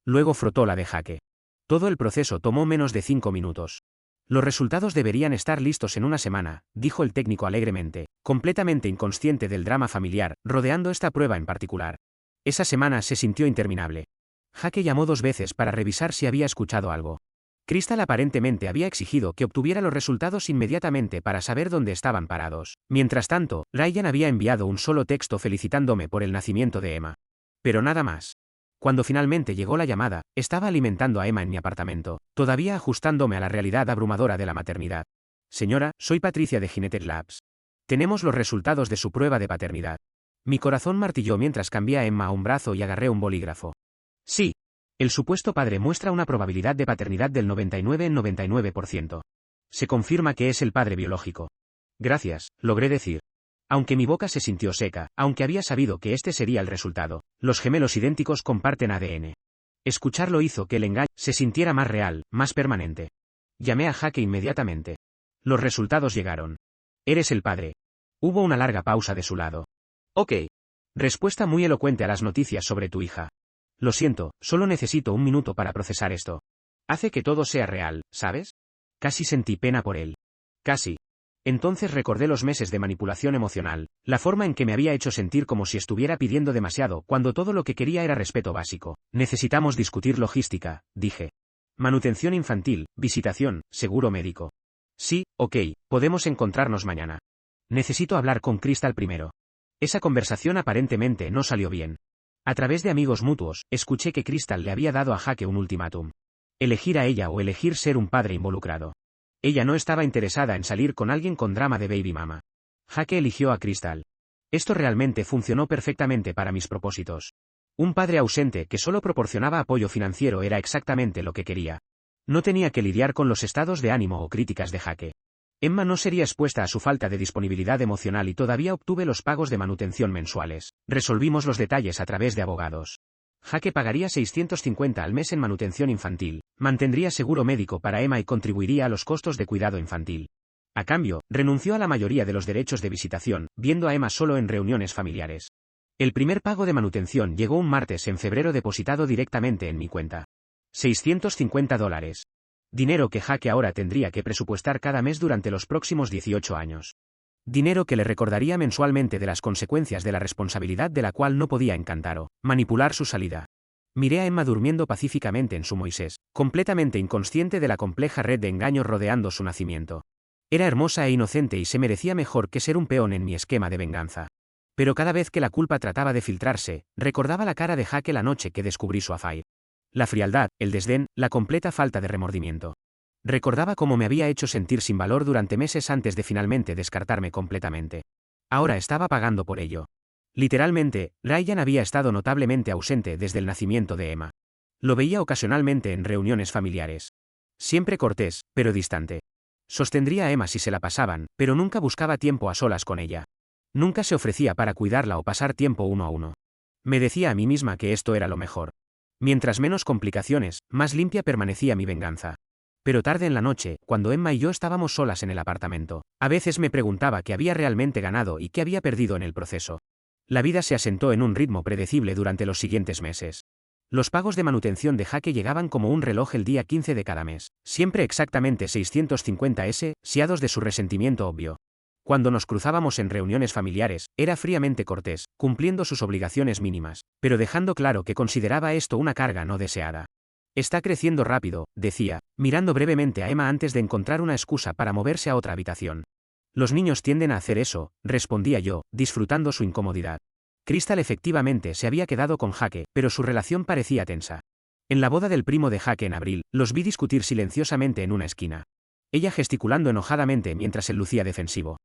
Luego frotó la de Jaque. Todo el proceso tomó menos de 5 minutos. Los resultados deberían estar listos en una semana, dijo el técnico alegremente, completamente inconsciente del drama familiar, rodeando esta prueba en particular. Esa semana se sintió interminable. Jaque llamó 2 veces para revisar si había escuchado algo. Crystal aparentemente había exigido que obtuviera los resultados inmediatamente para saber dónde estaban parados. Mientras tanto, Ryan había enviado un solo texto felicitándome por el nacimiento de Emma. Pero nada más. Cuando finalmente llegó la llamada, estaba alimentando a Emma en mi apartamento, todavía ajustándome a la realidad abrumadora de la maternidad. Señora, soy Patricia de Genetic Labs. Tenemos los resultados de su prueba de paternidad. Mi corazón martilló mientras cambié a Emma a un brazo y agarré un bolígrafo. Sí. El supuesto padre muestra una probabilidad de paternidad del 99 en 99%. Se confirma que es el padre biológico. Gracias, logré decir. Aunque mi boca se sintió seca, aunque había sabido que este sería el resultado, los gemelos idénticos comparten ADN. Escucharlo hizo que el engaño se sintiera más real, más permanente. Llamé a Jaque inmediatamente. Los resultados llegaron. Eres el padre. Hubo una larga pausa de su lado. Ok. Respuesta muy elocuente a las noticias sobre tu hija. Lo siento, solo necesito un minuto para procesar esto. Hace que todo sea real, ¿sabes? Casi sentí pena por él. Casi. Entonces recordé los meses de manipulación emocional, la forma en que me había hecho sentir como si estuviera pidiendo demasiado cuando todo lo que quería era respeto básico. Necesitamos discutir logística, dije. Manutención infantil, visitación, seguro médico. Sí, ok, podemos encontrarnos mañana. Necesito hablar con Crystal primero. Esa conversación aparentemente no salió bien. A través de amigos mutuos, escuché que Crystal le había dado a Jaque un ultimátum. Elegir a ella o elegir ser un padre involucrado. Ella no estaba interesada en salir con alguien con drama de baby mama. Jaque eligió a Crystal. Esto realmente funcionó perfectamente para mis propósitos. Un padre ausente que solo proporcionaba apoyo financiero era exactamente lo que quería. No tenía que lidiar con los estados de ánimo o críticas de Jaque. Emma no sería expuesta a su falta de disponibilidad emocional y todavía obtuve los pagos de manutención mensuales. Resolvimos los detalles a través de abogados. Jaque pagaría 650 al mes en manutención infantil, mantendría seguro médico para Emma y contribuiría a los costos de cuidado infantil. A cambio, renunció a la mayoría de los derechos de visitación, viendo a Emma solo en reuniones familiares. El primer pago de manutención llegó un martes en febrero depositado directamente en mi cuenta. $650. Dinero que Jaque ahora tendría que presupuestar cada mes durante los próximos 18 años. Dinero que le recordaría mensualmente de las consecuencias de la responsabilidad de la cual no podía encantar o manipular su salida. Miré a Emma durmiendo pacíficamente en su Moisés, completamente inconsciente de la compleja red de engaños rodeando su nacimiento. Era hermosa e inocente y se merecía mejor que ser un peón en mi esquema de venganza. Pero cada vez que la culpa trataba de filtrarse, recordaba la cara de Jaque la noche que descubrí su affair. La frialdad, el desdén, la completa falta de remordimiento. Recordaba cómo me había hecho sentir sin valor durante meses antes de finalmente descartarme completamente. Ahora estaba pagando por ello. Literalmente, Ryan había estado notablemente ausente desde el nacimiento de Emma. Lo veía ocasionalmente en reuniones familiares. Siempre cortés, pero distante. Sostendría a Emma si se la pasaban, pero nunca buscaba tiempo a solas con ella. Nunca se ofrecía para cuidarla o pasar tiempo uno a uno. Me decía a mí misma que esto era lo mejor. Mientras menos complicaciones, más limpia permanecía mi venganza. Pero tarde en la noche, cuando Emma y yo estábamos solas en el apartamento, a veces me preguntaba qué había realmente ganado y qué había perdido en el proceso. La vida se asentó en un ritmo predecible durante los siguientes meses. Los pagos de manutención de Jaque llegaban como un reloj el día 15 de cada mes, siempre exactamente 650 siados de su resentimiento obvio. Cuando nos cruzábamos en reuniones familiares, era fríamente cortés, cumpliendo sus obligaciones mínimas, pero dejando claro que consideraba esto una carga no deseada. Está creciendo rápido, decía, mirando brevemente a Emma antes de encontrar una excusa para moverse a otra habitación. Los niños tienden a hacer eso, respondía yo, disfrutando su incomodidad. Crystal efectivamente se había quedado con Jaque, pero su relación parecía tensa. En la boda del primo de Jaque en abril, los vi discutir silenciosamente en una esquina. Ella gesticulando enojadamente mientras él lucía defensivo.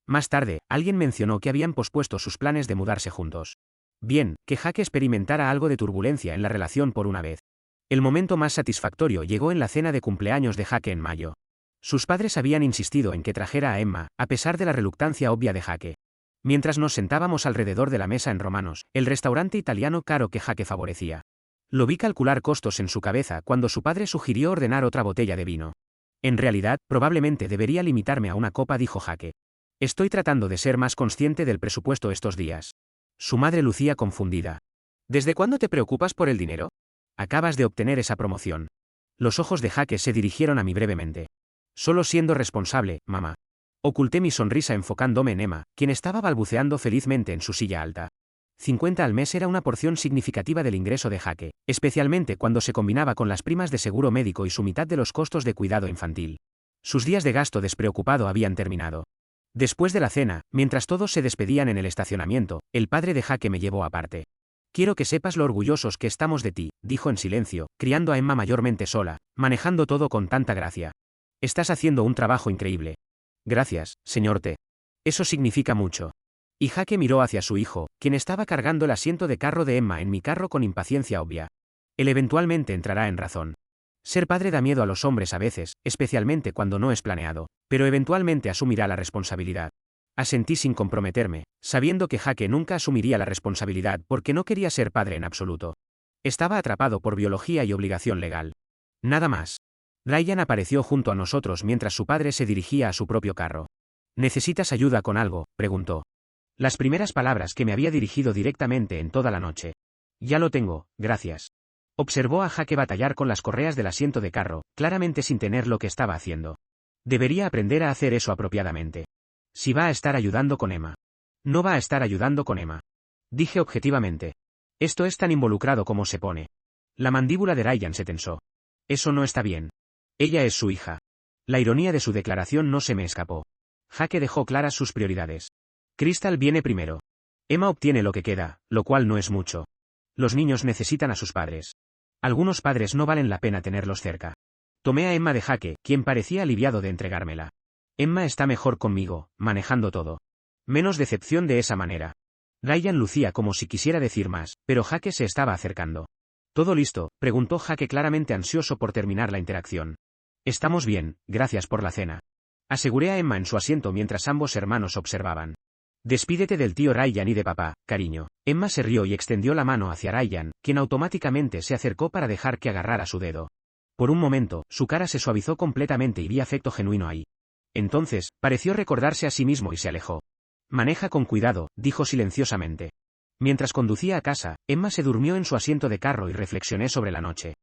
Más tarde, alguien mencionó que habían pospuesto sus planes de mudarse juntos. Bien, que Jaque experimentara algo de turbulencia en la relación por una vez. El momento más satisfactorio llegó en la cena de cumpleaños de Jaque en mayo. Sus padres habían insistido en que trajera a Emma, a pesar de la reluctancia obvia de Jaque. Mientras nos sentábamos alrededor de la mesa en Romanos, el restaurante italiano caro que Jaque favorecía. Lo vi calcular costos en su cabeza cuando su padre sugirió ordenar otra botella de vino. En realidad, probablemente debería limitarme a una copa, dijo Jaque. Estoy tratando de ser más consciente del presupuesto estos días. Su madre lucía confundida. ¿Desde cuándo te preocupas por el dinero? Acabas de obtener esa promoción. Los ojos de Jaque se dirigieron a mí brevemente. Solo siendo responsable, mamá. Oculté mi sonrisa enfocándome en Emma, quien estaba balbuceando felizmente en su silla alta. 50 al mes era una porción significativa del ingreso de Jaque, especialmente cuando se combinaba con las primas de seguro médico y su mitad de los costos de cuidado infantil. Sus días de gasto despreocupado habían terminado. Después de la cena, mientras todos se despedían en el estacionamiento, el padre de Jaque me llevó aparte. Quiero que sepas lo orgullosos que estamos de ti, dijo en silencio, criando a Emma mayormente sola, manejando todo con tanta gracia. Estás haciendo un trabajo increíble. Gracias, señor T. Eso significa mucho. Y Jaque miró hacia su hijo, quien estaba cargando el asiento de carro de Emma en mi carro con impaciencia obvia. Él eventualmente entrará en razón. Ser padre da miedo a los hombres a veces, especialmente cuando no es planeado, pero eventualmente asumirá la responsabilidad. Asentí sin comprometerme, sabiendo que Jaque nunca asumiría la responsabilidad porque no quería ser padre en absoluto. Estaba atrapado por biología y obligación legal. Nada más. Ryan apareció junto a nosotros mientras su padre se dirigía a su propio carro. ¿Necesitas ayuda con algo?, preguntó. Las primeras palabras que me había dirigido directamente en toda la noche. Ya lo tengo, gracias. Observó a Jaque batallar con las correas del asiento de carro, claramente sin tener lo que estaba haciendo. Debería aprender a hacer eso apropiadamente. Si va a estar ayudando con Emma. No va a estar ayudando con Emma. Dije objetivamente. Esto es tan involucrado como se pone. La mandíbula de Ryan se tensó. Eso no está bien. Ella es su hija. La ironía de su declaración no se me escapó. Jaque dejó claras sus prioridades. Crystal viene primero. Emma obtiene lo que queda, lo cual no es mucho. Los niños necesitan a sus padres. Algunos padres no valen la pena tenerlos cerca. Tomé a Emma de Jaque, quien parecía aliviado de entregármela. Emma está mejor conmigo, manejando todo. Menos decepción de esa manera. Ryan lucía como si quisiera decir más, pero Jaque se estaba acercando. ¿Todo listo?, preguntó Jaque claramente ansioso por terminar la interacción. Estamos bien, gracias por la cena. Aseguré a Emma en su asiento mientras ambos hermanos observaban. Despídete del tío Ryan y de papá, cariño. Emma se rió y extendió la mano hacia Ryan, quien automáticamente se acercó para dejar que agarrara su dedo. Por un momento, su cara se suavizó completamente y vi afecto genuino ahí. Entonces, pareció recordarse a sí mismo y se alejó. Maneja con cuidado, dijo silenciosamente. Mientras conducía a casa, Emma se durmió en su asiento de carro y reflexioné sobre la noche.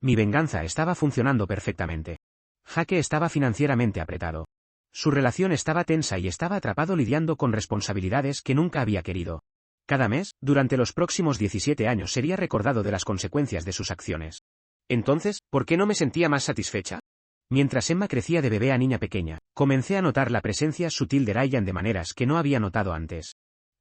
Mi venganza estaba funcionando perfectamente. Jaque estaba financieramente apretado. Su relación estaba tensa y estaba atrapado lidiando con responsabilidades que nunca había querido. Cada mes, durante los próximos 17 años sería recordado de las consecuencias de sus acciones. Entonces, ¿por qué no me sentía más satisfecha? Mientras Emma crecía de bebé a niña pequeña, comencé a notar la presencia sutil de Ryan de maneras que no había notado antes.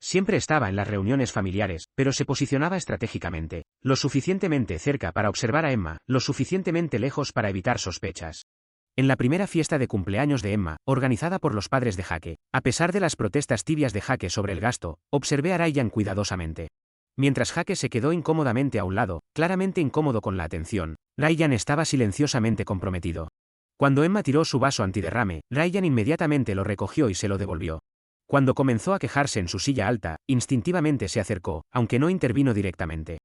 Siempre estaba en las reuniones familiares, pero se posicionaba estratégicamente, lo suficientemente cerca para observar a Emma, lo suficientemente lejos para evitar sospechas. En la primera fiesta de cumpleaños de Emma, organizada por los padres de Jake, a pesar de las protestas tibias de Jake sobre el gasto, observé a Ryan cuidadosamente. Mientras Jake se quedó incómodamente a un lado, claramente incómodo con la atención, Ryan estaba silenciosamente comprometido. Cuando Emma tiró su vaso antiderrame, Ryan inmediatamente lo recogió y se lo devolvió. Cuando comenzó a quejarse en su silla alta, instintivamente se acercó, aunque no intervino directamente.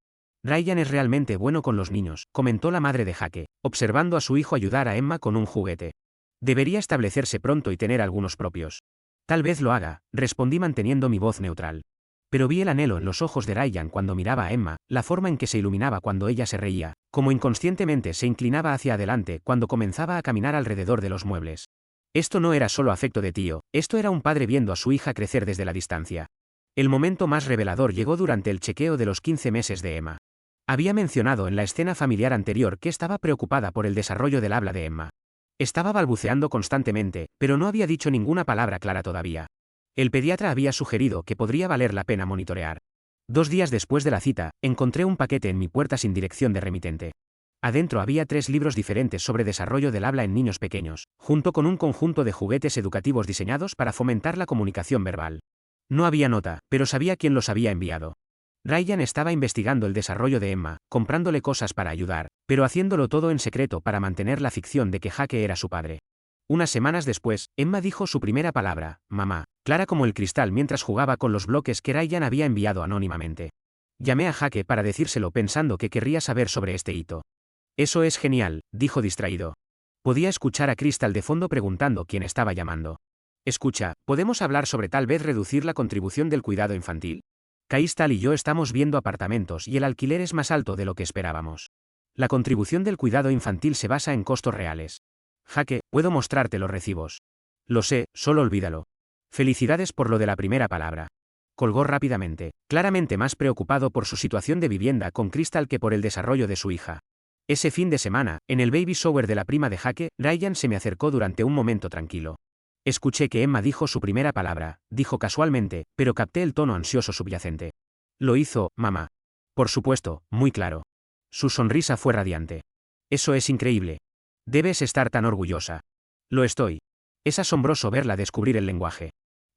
Ryan es realmente bueno con los niños, comentó la madre de Jake, observando a su hijo ayudar a Emma con un juguete. Debería establecerse pronto y tener algunos propios. Tal vez lo haga, respondí manteniendo mi voz neutral. Pero vi el anhelo en los ojos de Ryan cuando miraba a Emma, la forma en que se iluminaba cuando ella se reía, como inconscientemente se inclinaba hacia adelante cuando comenzaba a caminar alrededor de los muebles. Esto no era solo afecto de tío, esto era un padre viendo a su hija crecer desde la distancia. El momento más revelador llegó durante el chequeo de los 15 meses de Emma. Había mencionado en la escena familiar anterior que estaba preocupada por el desarrollo del habla de Emma. Estaba balbuceando constantemente, pero no había dicho ninguna palabra clara todavía. El pediatra había sugerido que podría valer la pena monitorear. 2 días después de la cita, encontré un paquete en mi puerta sin dirección de remitente. Adentro había 3 libros diferentes sobre desarrollo del habla en niños pequeños, junto con un conjunto de juguetes educativos diseñados para fomentar la comunicación verbal. No había nota, pero sabía quién los había enviado. Ryan estaba investigando el desarrollo de Emma, comprándole cosas para ayudar, pero haciéndolo todo en secreto para mantener la ficción de que Jake era su padre. Unas semanas después, Emma dijo su primera palabra, mamá, clara como el cristal mientras jugaba con los bloques que Ryan había enviado anónimamente. Llamé a Jake para decírselo pensando que querría saber sobre este hito. Eso es genial, dijo distraído. Podía escuchar a Crystal de fondo preguntando quién estaba llamando. Escucha, ¿podemos hablar sobre tal vez reducir la contribución del cuidado infantil? Crystal y yo estamos viendo apartamentos y el alquiler es más alto de lo que esperábamos. La contribución del cuidado infantil se basa en costos reales. Jake, puedo mostrarte los recibos. Lo sé, solo olvídalo. Felicidades por lo de la primera palabra. Colgó rápidamente, claramente más preocupado por su situación de vivienda con Crystal que por el desarrollo de su hija. Ese fin de semana, en el baby shower de la prima de Jake, Ryan se me acercó durante un momento tranquilo. Escuché que Emma dijo su primera palabra, dijo casualmente, pero capté el tono ansioso subyacente. Lo hizo, mamá. Por supuesto, muy claro. Su sonrisa fue radiante. Eso es increíble. Debes estar tan orgullosa. Lo estoy. Es asombroso verla descubrir el lenguaje.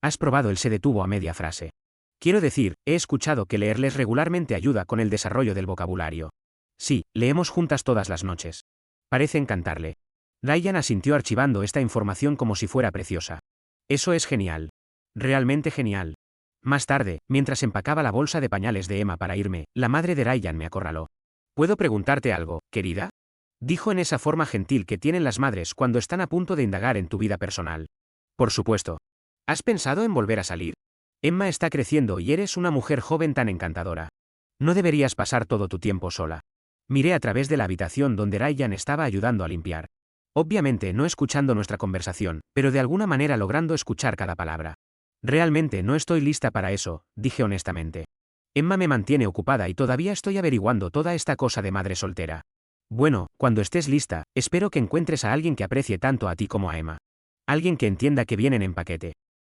Has probado. Él se detuvo a media frase. Quiero decir, he escuchado que leerles regularmente ayuda con el desarrollo del vocabulario. Sí, leemos juntas todas las noches. Parece encantarle. Ryan asintió archivando esta información como si fuera preciosa. Eso es genial. Realmente genial. Más tarde, mientras empacaba la bolsa de pañales de Emma para irme, la madre de Ryan me acorraló. ¿Puedo preguntarte algo, querida? Dijo en esa forma gentil que tienen las madres cuando están a punto de indagar en tu vida personal. Por supuesto. ¿Has pensado en volver a salir? Emma está creciendo y eres una mujer joven tan encantadora. No deberías pasar todo tu tiempo sola. Miré a través de la habitación donde Ryan estaba ayudando a limpiar. Obviamente no escuchando nuestra conversación, pero de alguna manera logrando escuchar cada palabra. Realmente no estoy lista para eso, dije honestamente. Emma me mantiene ocupada y todavía estoy averiguando toda esta cosa de madre soltera. Bueno, cuando estés lista, espero que encuentres a alguien que aprecie tanto a ti como a Emma. Alguien que entienda que vienen en paquete.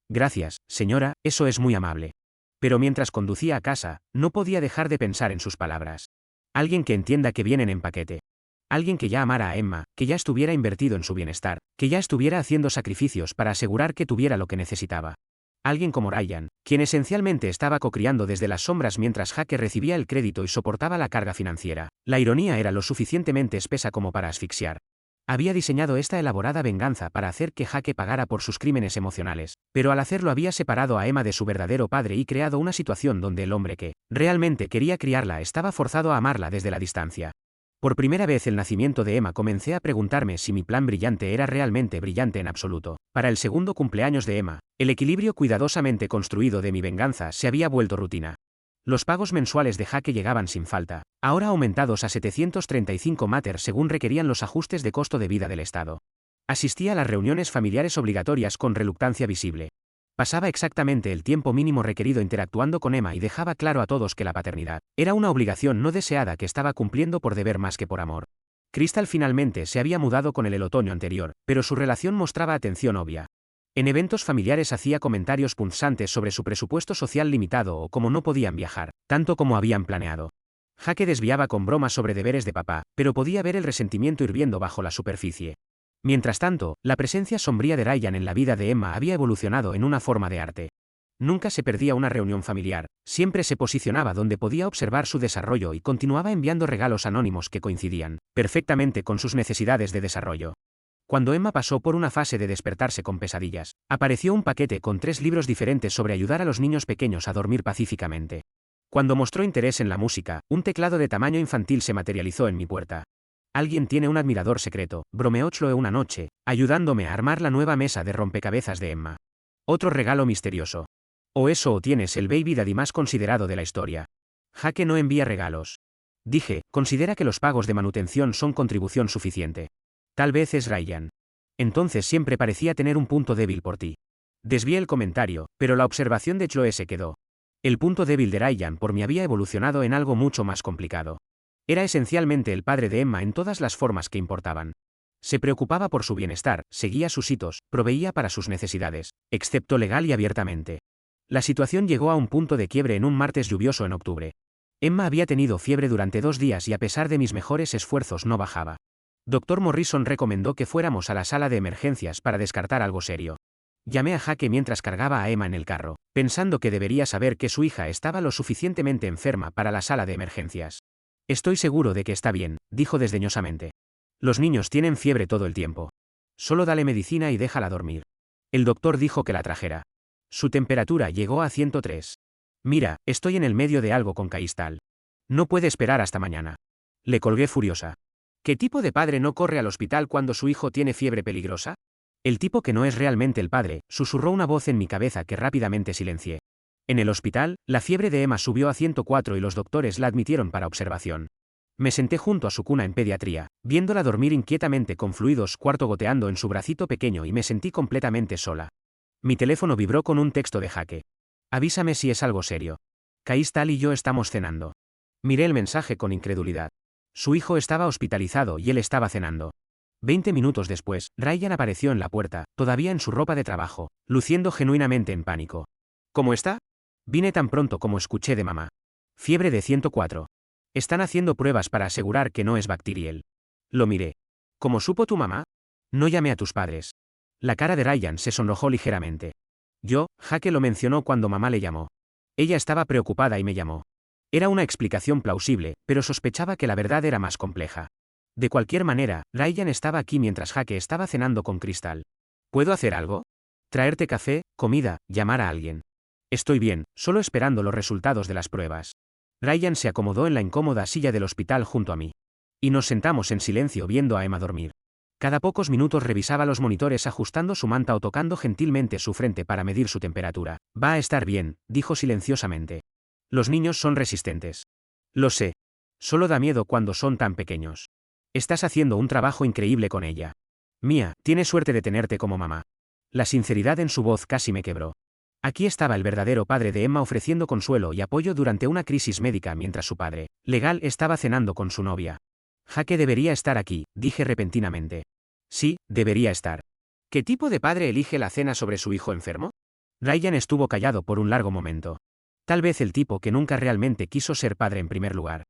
Gracias, señora, eso es muy amable. Pero mientras conducía a casa, no podía dejar de pensar en sus palabras. Alguien que entienda que vienen en paquete. Alguien que ya amara a Emma, que ya estuviera invertido en su bienestar, que ya estuviera haciendo sacrificios para asegurar que tuviera lo que necesitaba. Alguien como Ryan, quien esencialmente estaba cocriando desde las sombras mientras Jake recibía el crédito y soportaba la carga financiera. La ironía era lo suficientemente espesa como para asfixiar. Había diseñado esta elaborada venganza para hacer que Jake pagara por sus crímenes emocionales, pero al hacerlo había separado a Emma de su verdadero padre y creado una situación donde el hombre que realmente quería criarla estaba forzado a amarla desde la distancia. Por primera vez el nacimiento de Emma comencé a preguntarme si mi plan brillante era realmente brillante en absoluto. Para el segundo cumpleaños de Emma, el equilibrio cuidadosamente construido de mi venganza se había vuelto rutina. Los pagos mensuales de Jake llegaban sin falta, ahora aumentados a 735 mater según requerían los ajustes de costo de vida del Estado. Asistía a las reuniones familiares obligatorias con reluctancia visible. Pasaba exactamente el tiempo mínimo requerido interactuando con Emma y dejaba claro a todos que la paternidad era una obligación no deseada que estaba cumpliendo por deber más que por amor. Crystal finalmente se había mudado con él el otoño anterior, pero su relación mostraba atención obvia. En eventos familiares hacía comentarios punzantes sobre su presupuesto social limitado o cómo no podían viajar, tanto como habían planeado. Jake desviaba con bromas sobre deberes de papá, pero podía ver el resentimiento hirviendo bajo la superficie. Mientras tanto, la presencia sombría de Ryan en la vida de Emma había evolucionado en una forma de arte. Nunca se perdía una reunión familiar, siempre se posicionaba donde podía observar su desarrollo y continuaba enviando regalos anónimos que coincidían perfectamente con sus necesidades de desarrollo. Cuando Emma pasó por una fase de despertarse con pesadillas, apareció un paquete con 3 libros diferentes sobre ayudar a los niños pequeños a dormir pacíficamente. Cuando mostró interés en la música, un teclado de tamaño infantil se materializó en mi puerta. Alguien tiene un admirador secreto, bromeó Chloe una noche, ayudándome a armar la nueva mesa de rompecabezas de Emma. Otro regalo misterioso. O eso o tienes el baby daddy más considerado de la historia. Jake no envía regalos. Dije, considera que los pagos de manutención son contribución suficiente. Tal vez es Ryan. Entonces siempre parecía tener un punto débil por ti. Desvié el comentario, pero la observación de Chloe se quedó. El punto débil de Ryan por mí había evolucionado en algo mucho más complicado. Era esencialmente el padre de Emma en todas las formas que importaban. Se preocupaba por su bienestar, seguía sus hitos, proveía para sus necesidades, excepto legal y abiertamente. La situación llegó a un punto de quiebre en un martes lluvioso en octubre. Emma había tenido fiebre durante 2 días y a pesar de mis mejores esfuerzos no bajaba. Dr. Morrison recomendó que fuéramos a la sala de emergencias para descartar algo serio. Llamé a Jake mientras cargaba a Emma en el carro, pensando que debería saber que su hija estaba lo suficientemente enferma para la sala de emergencias. Estoy seguro de que está bien, dijo desdeñosamente. Los niños tienen fiebre todo el tiempo. Solo dale medicina y déjala dormir. El doctor dijo que la trajera. Su temperatura llegó a 103. Mira, estoy en el medio de algo con Caistal. No puede esperar hasta mañana. Le colgué furiosa. ¿Qué tipo de padre no corre al hospital cuando su hijo tiene fiebre peligrosa? El tipo que no es realmente el padre, susurró una voz en mi cabeza que rápidamente silencié. En el hospital, la fiebre de Emma subió a 104 y los doctores la admitieron para observación. Me senté junto a su cuna en pediatría, viéndola dormir inquietamente con fluidos cuarto goteando en su bracito pequeño y me sentí completamente sola. Mi teléfono vibró con un texto de Jake. Avísame si es algo serio. Caistal y yo estamos cenando. Miré el mensaje con incredulidad. Su hijo estaba hospitalizado y él estaba cenando. 20 minutos después, Ryan apareció en la puerta, todavía en su ropa de trabajo, luciendo genuinamente en pánico. ¿Cómo está? Vine tan pronto como escuché de mamá. Fiebre de 104. Están haciendo pruebas para asegurar que no es bacterial. Lo miré. ¿Cómo supo tu mamá? No llamé a tus padres. La cara de Ryan se sonrojó ligeramente. Jake lo mencionó cuando mamá le llamó. Ella estaba preocupada y me llamó. Era una explicación plausible, pero sospechaba que la verdad era más compleja. De cualquier manera, Ryan estaba aquí mientras Jake estaba cenando con Crystal. ¿Puedo hacer algo? Traerte café, comida, llamar a alguien. Estoy bien, solo esperando los resultados de las pruebas. Ryan se acomodó en la incómoda silla del hospital junto a mí. Y nos sentamos en silencio viendo a Emma dormir. Cada pocos minutos revisaba los monitores ajustando su manta o tocando gentilmente su frente para medir su temperatura. Va a estar bien, dijo silenciosamente. Los niños son resistentes. Lo sé. Solo da miedo cuando son tan pequeños. Estás haciendo un trabajo increíble con ella. Mía, tienes suerte de tenerte como mamá. La sinceridad en su voz casi me quebró. Aquí estaba el verdadero padre de Emma ofreciendo consuelo y apoyo durante una crisis médica mientras su padre, legal, estaba cenando con su novia. Jake debería estar aquí, dije repentinamente. Sí, debería estar. ¿Qué tipo de padre elige la cena sobre su hijo enfermo? Ryan estuvo callado por un largo momento. Tal vez el tipo que nunca realmente quiso ser padre en primer lugar.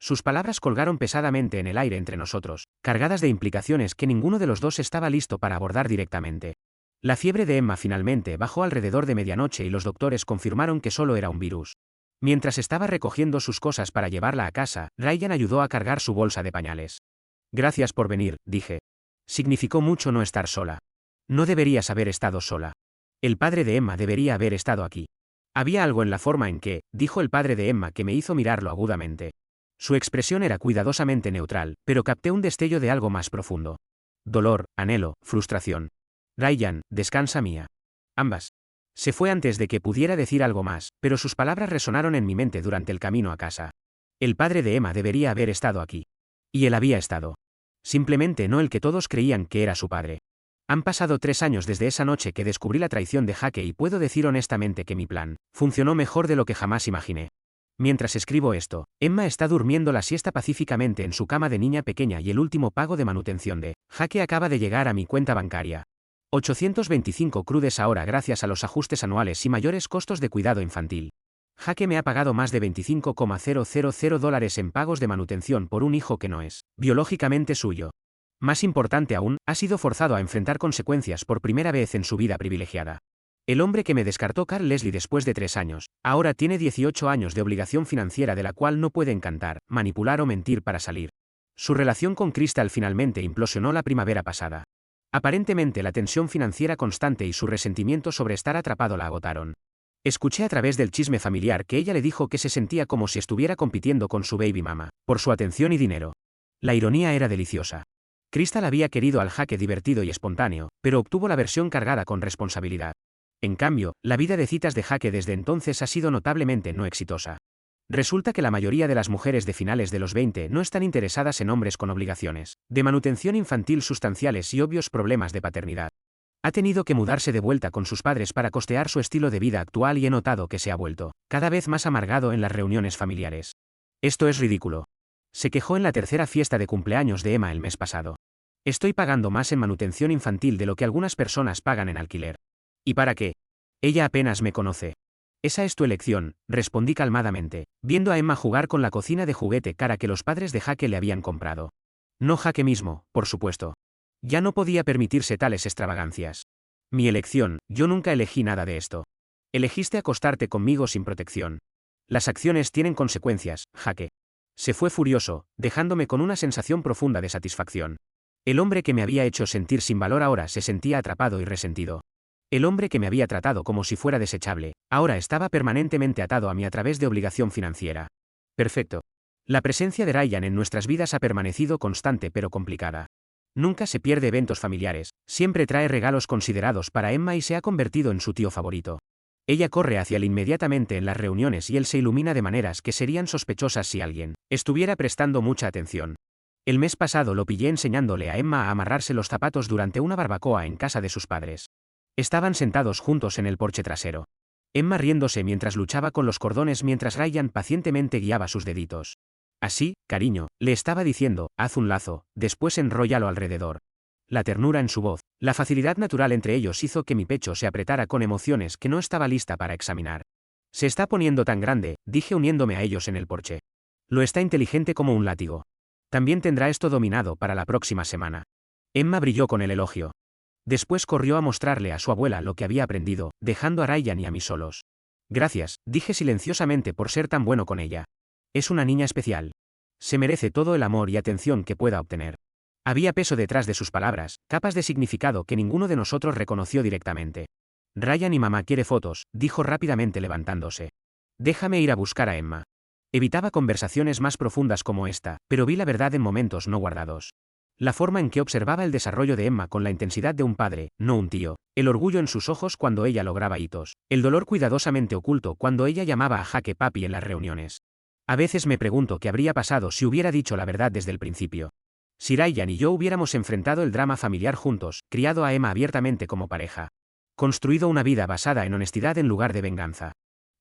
Sus palabras colgaron pesadamente en el aire entre nosotros, cargadas de implicaciones que ninguno de los dos estaba listo para abordar directamente. La fiebre de Emma finalmente bajó alrededor de medianoche y los doctores confirmaron que solo era un virus. Mientras estaba recogiendo sus cosas para llevarla a casa, Ryan ayudó a cargar su bolsa de pañales. Gracias por venir, dije. Significó mucho no estar sola. No deberías haber estado sola. El padre de Emma debería haber estado aquí. Había algo en la forma en que, dijo el padre de Emma que me hizo mirarlo agudamente. Su expresión era cuidadosamente neutral, pero capté un destello de algo más profundo. Dolor, anhelo, frustración. Ryan, descansa Mía. Ambas. Se fue antes de que pudiera decir algo más, pero sus palabras resonaron en mi mente durante el camino a casa. El padre de Emma debería haber estado aquí. Y él había estado. Simplemente no el que todos creían que era su padre. Han pasado 3 años desde esa noche que descubrí la traición de Jake y puedo decir honestamente que mi plan funcionó mejor de lo que jamás imaginé. Mientras escribo esto, Emma está durmiendo la siesta pacíficamente en su cama de niña pequeña y el último pago de manutención de Jake acaba de llegar a mi cuenta bancaria. 825 crudes ahora gracias a los ajustes anuales y mayores costos de cuidado infantil. Jaque me ha pagado más de $25,000 en pagos de manutención por un hijo que no es biológicamente suyo. Más importante aún, ha sido forzado a enfrentar consecuencias por primera vez en su vida privilegiada. El hombre que me descartó Carl Leslie después de 3 años, ahora tiene 18 años de obligación financiera de la cual no puede encantar, manipular o mentir para salir. Su relación con Crystal finalmente implosionó la primavera pasada. Aparentemente la tensión financiera constante y su resentimiento sobre estar atrapado la agotaron. Escuché a través del chisme familiar que ella le dijo que se sentía como si estuviera compitiendo con su baby mama, por su atención y dinero. La ironía era deliciosa. Crystal había querido al Jaque divertido y espontáneo, pero obtuvo la versión cargada con responsabilidad. En cambio, la vida de citas de Jaque desde entonces ha sido notablemente no exitosa. Resulta que la mayoría de las mujeres de finales de los 20 no están interesadas en hombres con obligaciones de manutención infantil sustanciales y obvios problemas de paternidad. Ha tenido que mudarse de vuelta con sus padres para costear su estilo de vida actual y he notado que se ha vuelto cada vez más amargado en las reuniones familiares. Esto es ridículo. Se quejó en la tercera fiesta de cumpleaños de Emma el mes pasado. Estoy pagando más en manutención infantil de lo que algunas personas pagan en alquiler. ¿Y para qué? Ella apenas me conoce. Esa es tu elección, respondí calmadamente, viendo a Emma jugar con la cocina de juguete cara que los padres de Jaque le habían comprado. No Jaque mismo, por supuesto. Ya no podía permitirse tales extravagancias. Mi elección, yo nunca elegí nada de esto. Elegiste acostarte conmigo sin protección. Las acciones tienen consecuencias, Jaque. Se fue furioso, dejándome con una sensación profunda de satisfacción. El hombre que me había hecho sentir sin valor ahora se sentía atrapado y resentido. El hombre que me había tratado como si fuera desechable, ahora estaba permanentemente atado a mí a través de obligación financiera. Perfecto. La presencia de Ryan en nuestras vidas ha permanecido constante pero complicada. Nunca se pierde eventos familiares, siempre trae regalos considerados para Emma y se ha convertido en su tío favorito. Ella corre hacia él inmediatamente en las reuniones y él se ilumina de maneras que serían sospechosas si alguien estuviera prestando mucha atención. El mes pasado lo pillé enseñándole a Emma a amarrarse los zapatos durante una barbacoa en casa de sus padres. Estaban sentados juntos en el porche trasero. Emma riéndose mientras luchaba con los cordones mientras Ryan pacientemente guiaba sus deditos. Así, cariño, le estaba diciendo, haz un lazo, después enróllalo alrededor. La ternura en su voz, la facilidad natural entre ellos hizo que mi pecho se apretara con emociones que no estaba lista para examinar. Se está poniendo tan grande, dije uniéndome a ellos en el porche. Lo está inteligente como un látigo. También tendrá esto dominado para la próxima semana. Emma brilló con el elogio. Después corrió a mostrarle a su abuela lo que había aprendido, dejando a Ryan y a mí solos. Gracias, dije silenciosamente por ser tan bueno con ella. Es una niña especial. Se merece todo el amor y atención que pueda obtener. Había peso detrás de sus palabras, capas de significado que ninguno de nosotros reconoció directamente. Ryan y mamá quiere fotos, dijo rápidamente levantándose. Déjame ir a buscar a Emma. Evitaba conversaciones más profundas como esta, pero vi la verdad en momentos no guardados. La forma en que observaba el desarrollo de Emma con la intensidad de un padre, no un tío, el orgullo en sus ojos cuando ella lograba hitos, el dolor cuidadosamente oculto cuando ella llamaba a Jaque papi en las reuniones. A veces me pregunto qué habría pasado si hubiera dicho la verdad desde el principio. Si Ryan y yo hubiéramos enfrentado el drama familiar juntos, criado a Emma abiertamente como pareja. Construido una vida basada en honestidad en lugar de venganza.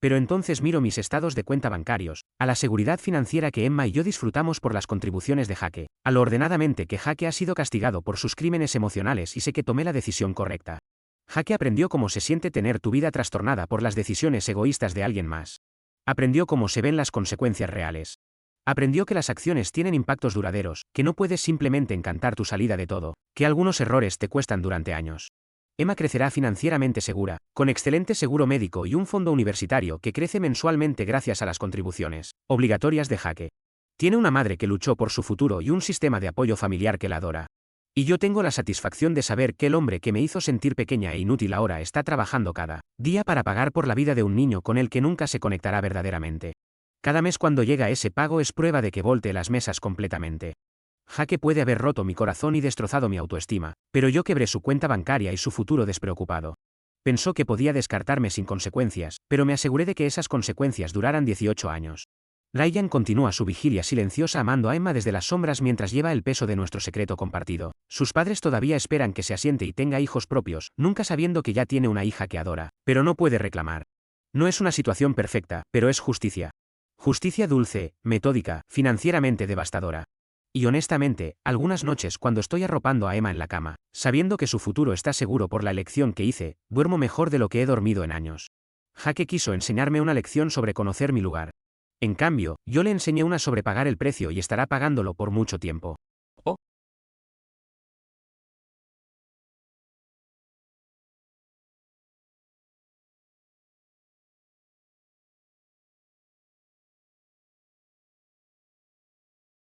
Pero entonces miro mis estados de cuenta bancarios, a la seguridad financiera que Emma y yo disfrutamos por las contribuciones de Jaque, a lo ordenadamente que Jaque ha sido castigado por sus crímenes emocionales y sé que tomé la decisión correcta. Jaque aprendió cómo se siente tener tu vida trastornada por las decisiones egoístas de alguien más. Aprendió cómo se ven las consecuencias reales. Aprendió que las acciones tienen impactos duraderos, que no puedes simplemente encantar tu salida de todo, que algunos errores te cuestan durante años. Emma crecerá financieramente segura, con excelente seguro médico y un fondo universitario que crece mensualmente gracias a las contribuciones obligatorias de Jaque. Tiene una madre que luchó por su futuro y un sistema de apoyo familiar que la adora. Y yo tengo la satisfacción de saber que el hombre que me hizo sentir pequeña e inútil ahora está trabajando cada día para pagar por la vida de un niño con el que nunca se conectará verdaderamente. Cada mes cuando llega ese pago es prueba de que voltee las mesas completamente. Jaque puede haber roto mi corazón y destrozado mi autoestima, pero yo quebré su cuenta bancaria y su futuro despreocupado. Pensó que podía descartarme sin consecuencias, pero me aseguré de que esas consecuencias duraran 18 años. Ryan continúa su vigilia silenciosa amando a Emma desde las sombras mientras lleva el peso de nuestro secreto compartido. Sus padres todavía esperan que se asiente y tenga hijos propios, nunca sabiendo que ya tiene una hija que adora, pero no puede reclamar. No es una situación perfecta, pero es justicia. Justicia dulce, metódica, financieramente devastadora. Y honestamente, algunas noches cuando estoy arropando a Emma en la cama, sabiendo que su futuro está seguro por la elección que hice, duermo mejor de lo que he dormido en años. Jake quiso enseñarme una lección sobre conocer mi lugar. En cambio, yo le enseñé una sobre pagar el precio y estará pagándolo por mucho tiempo.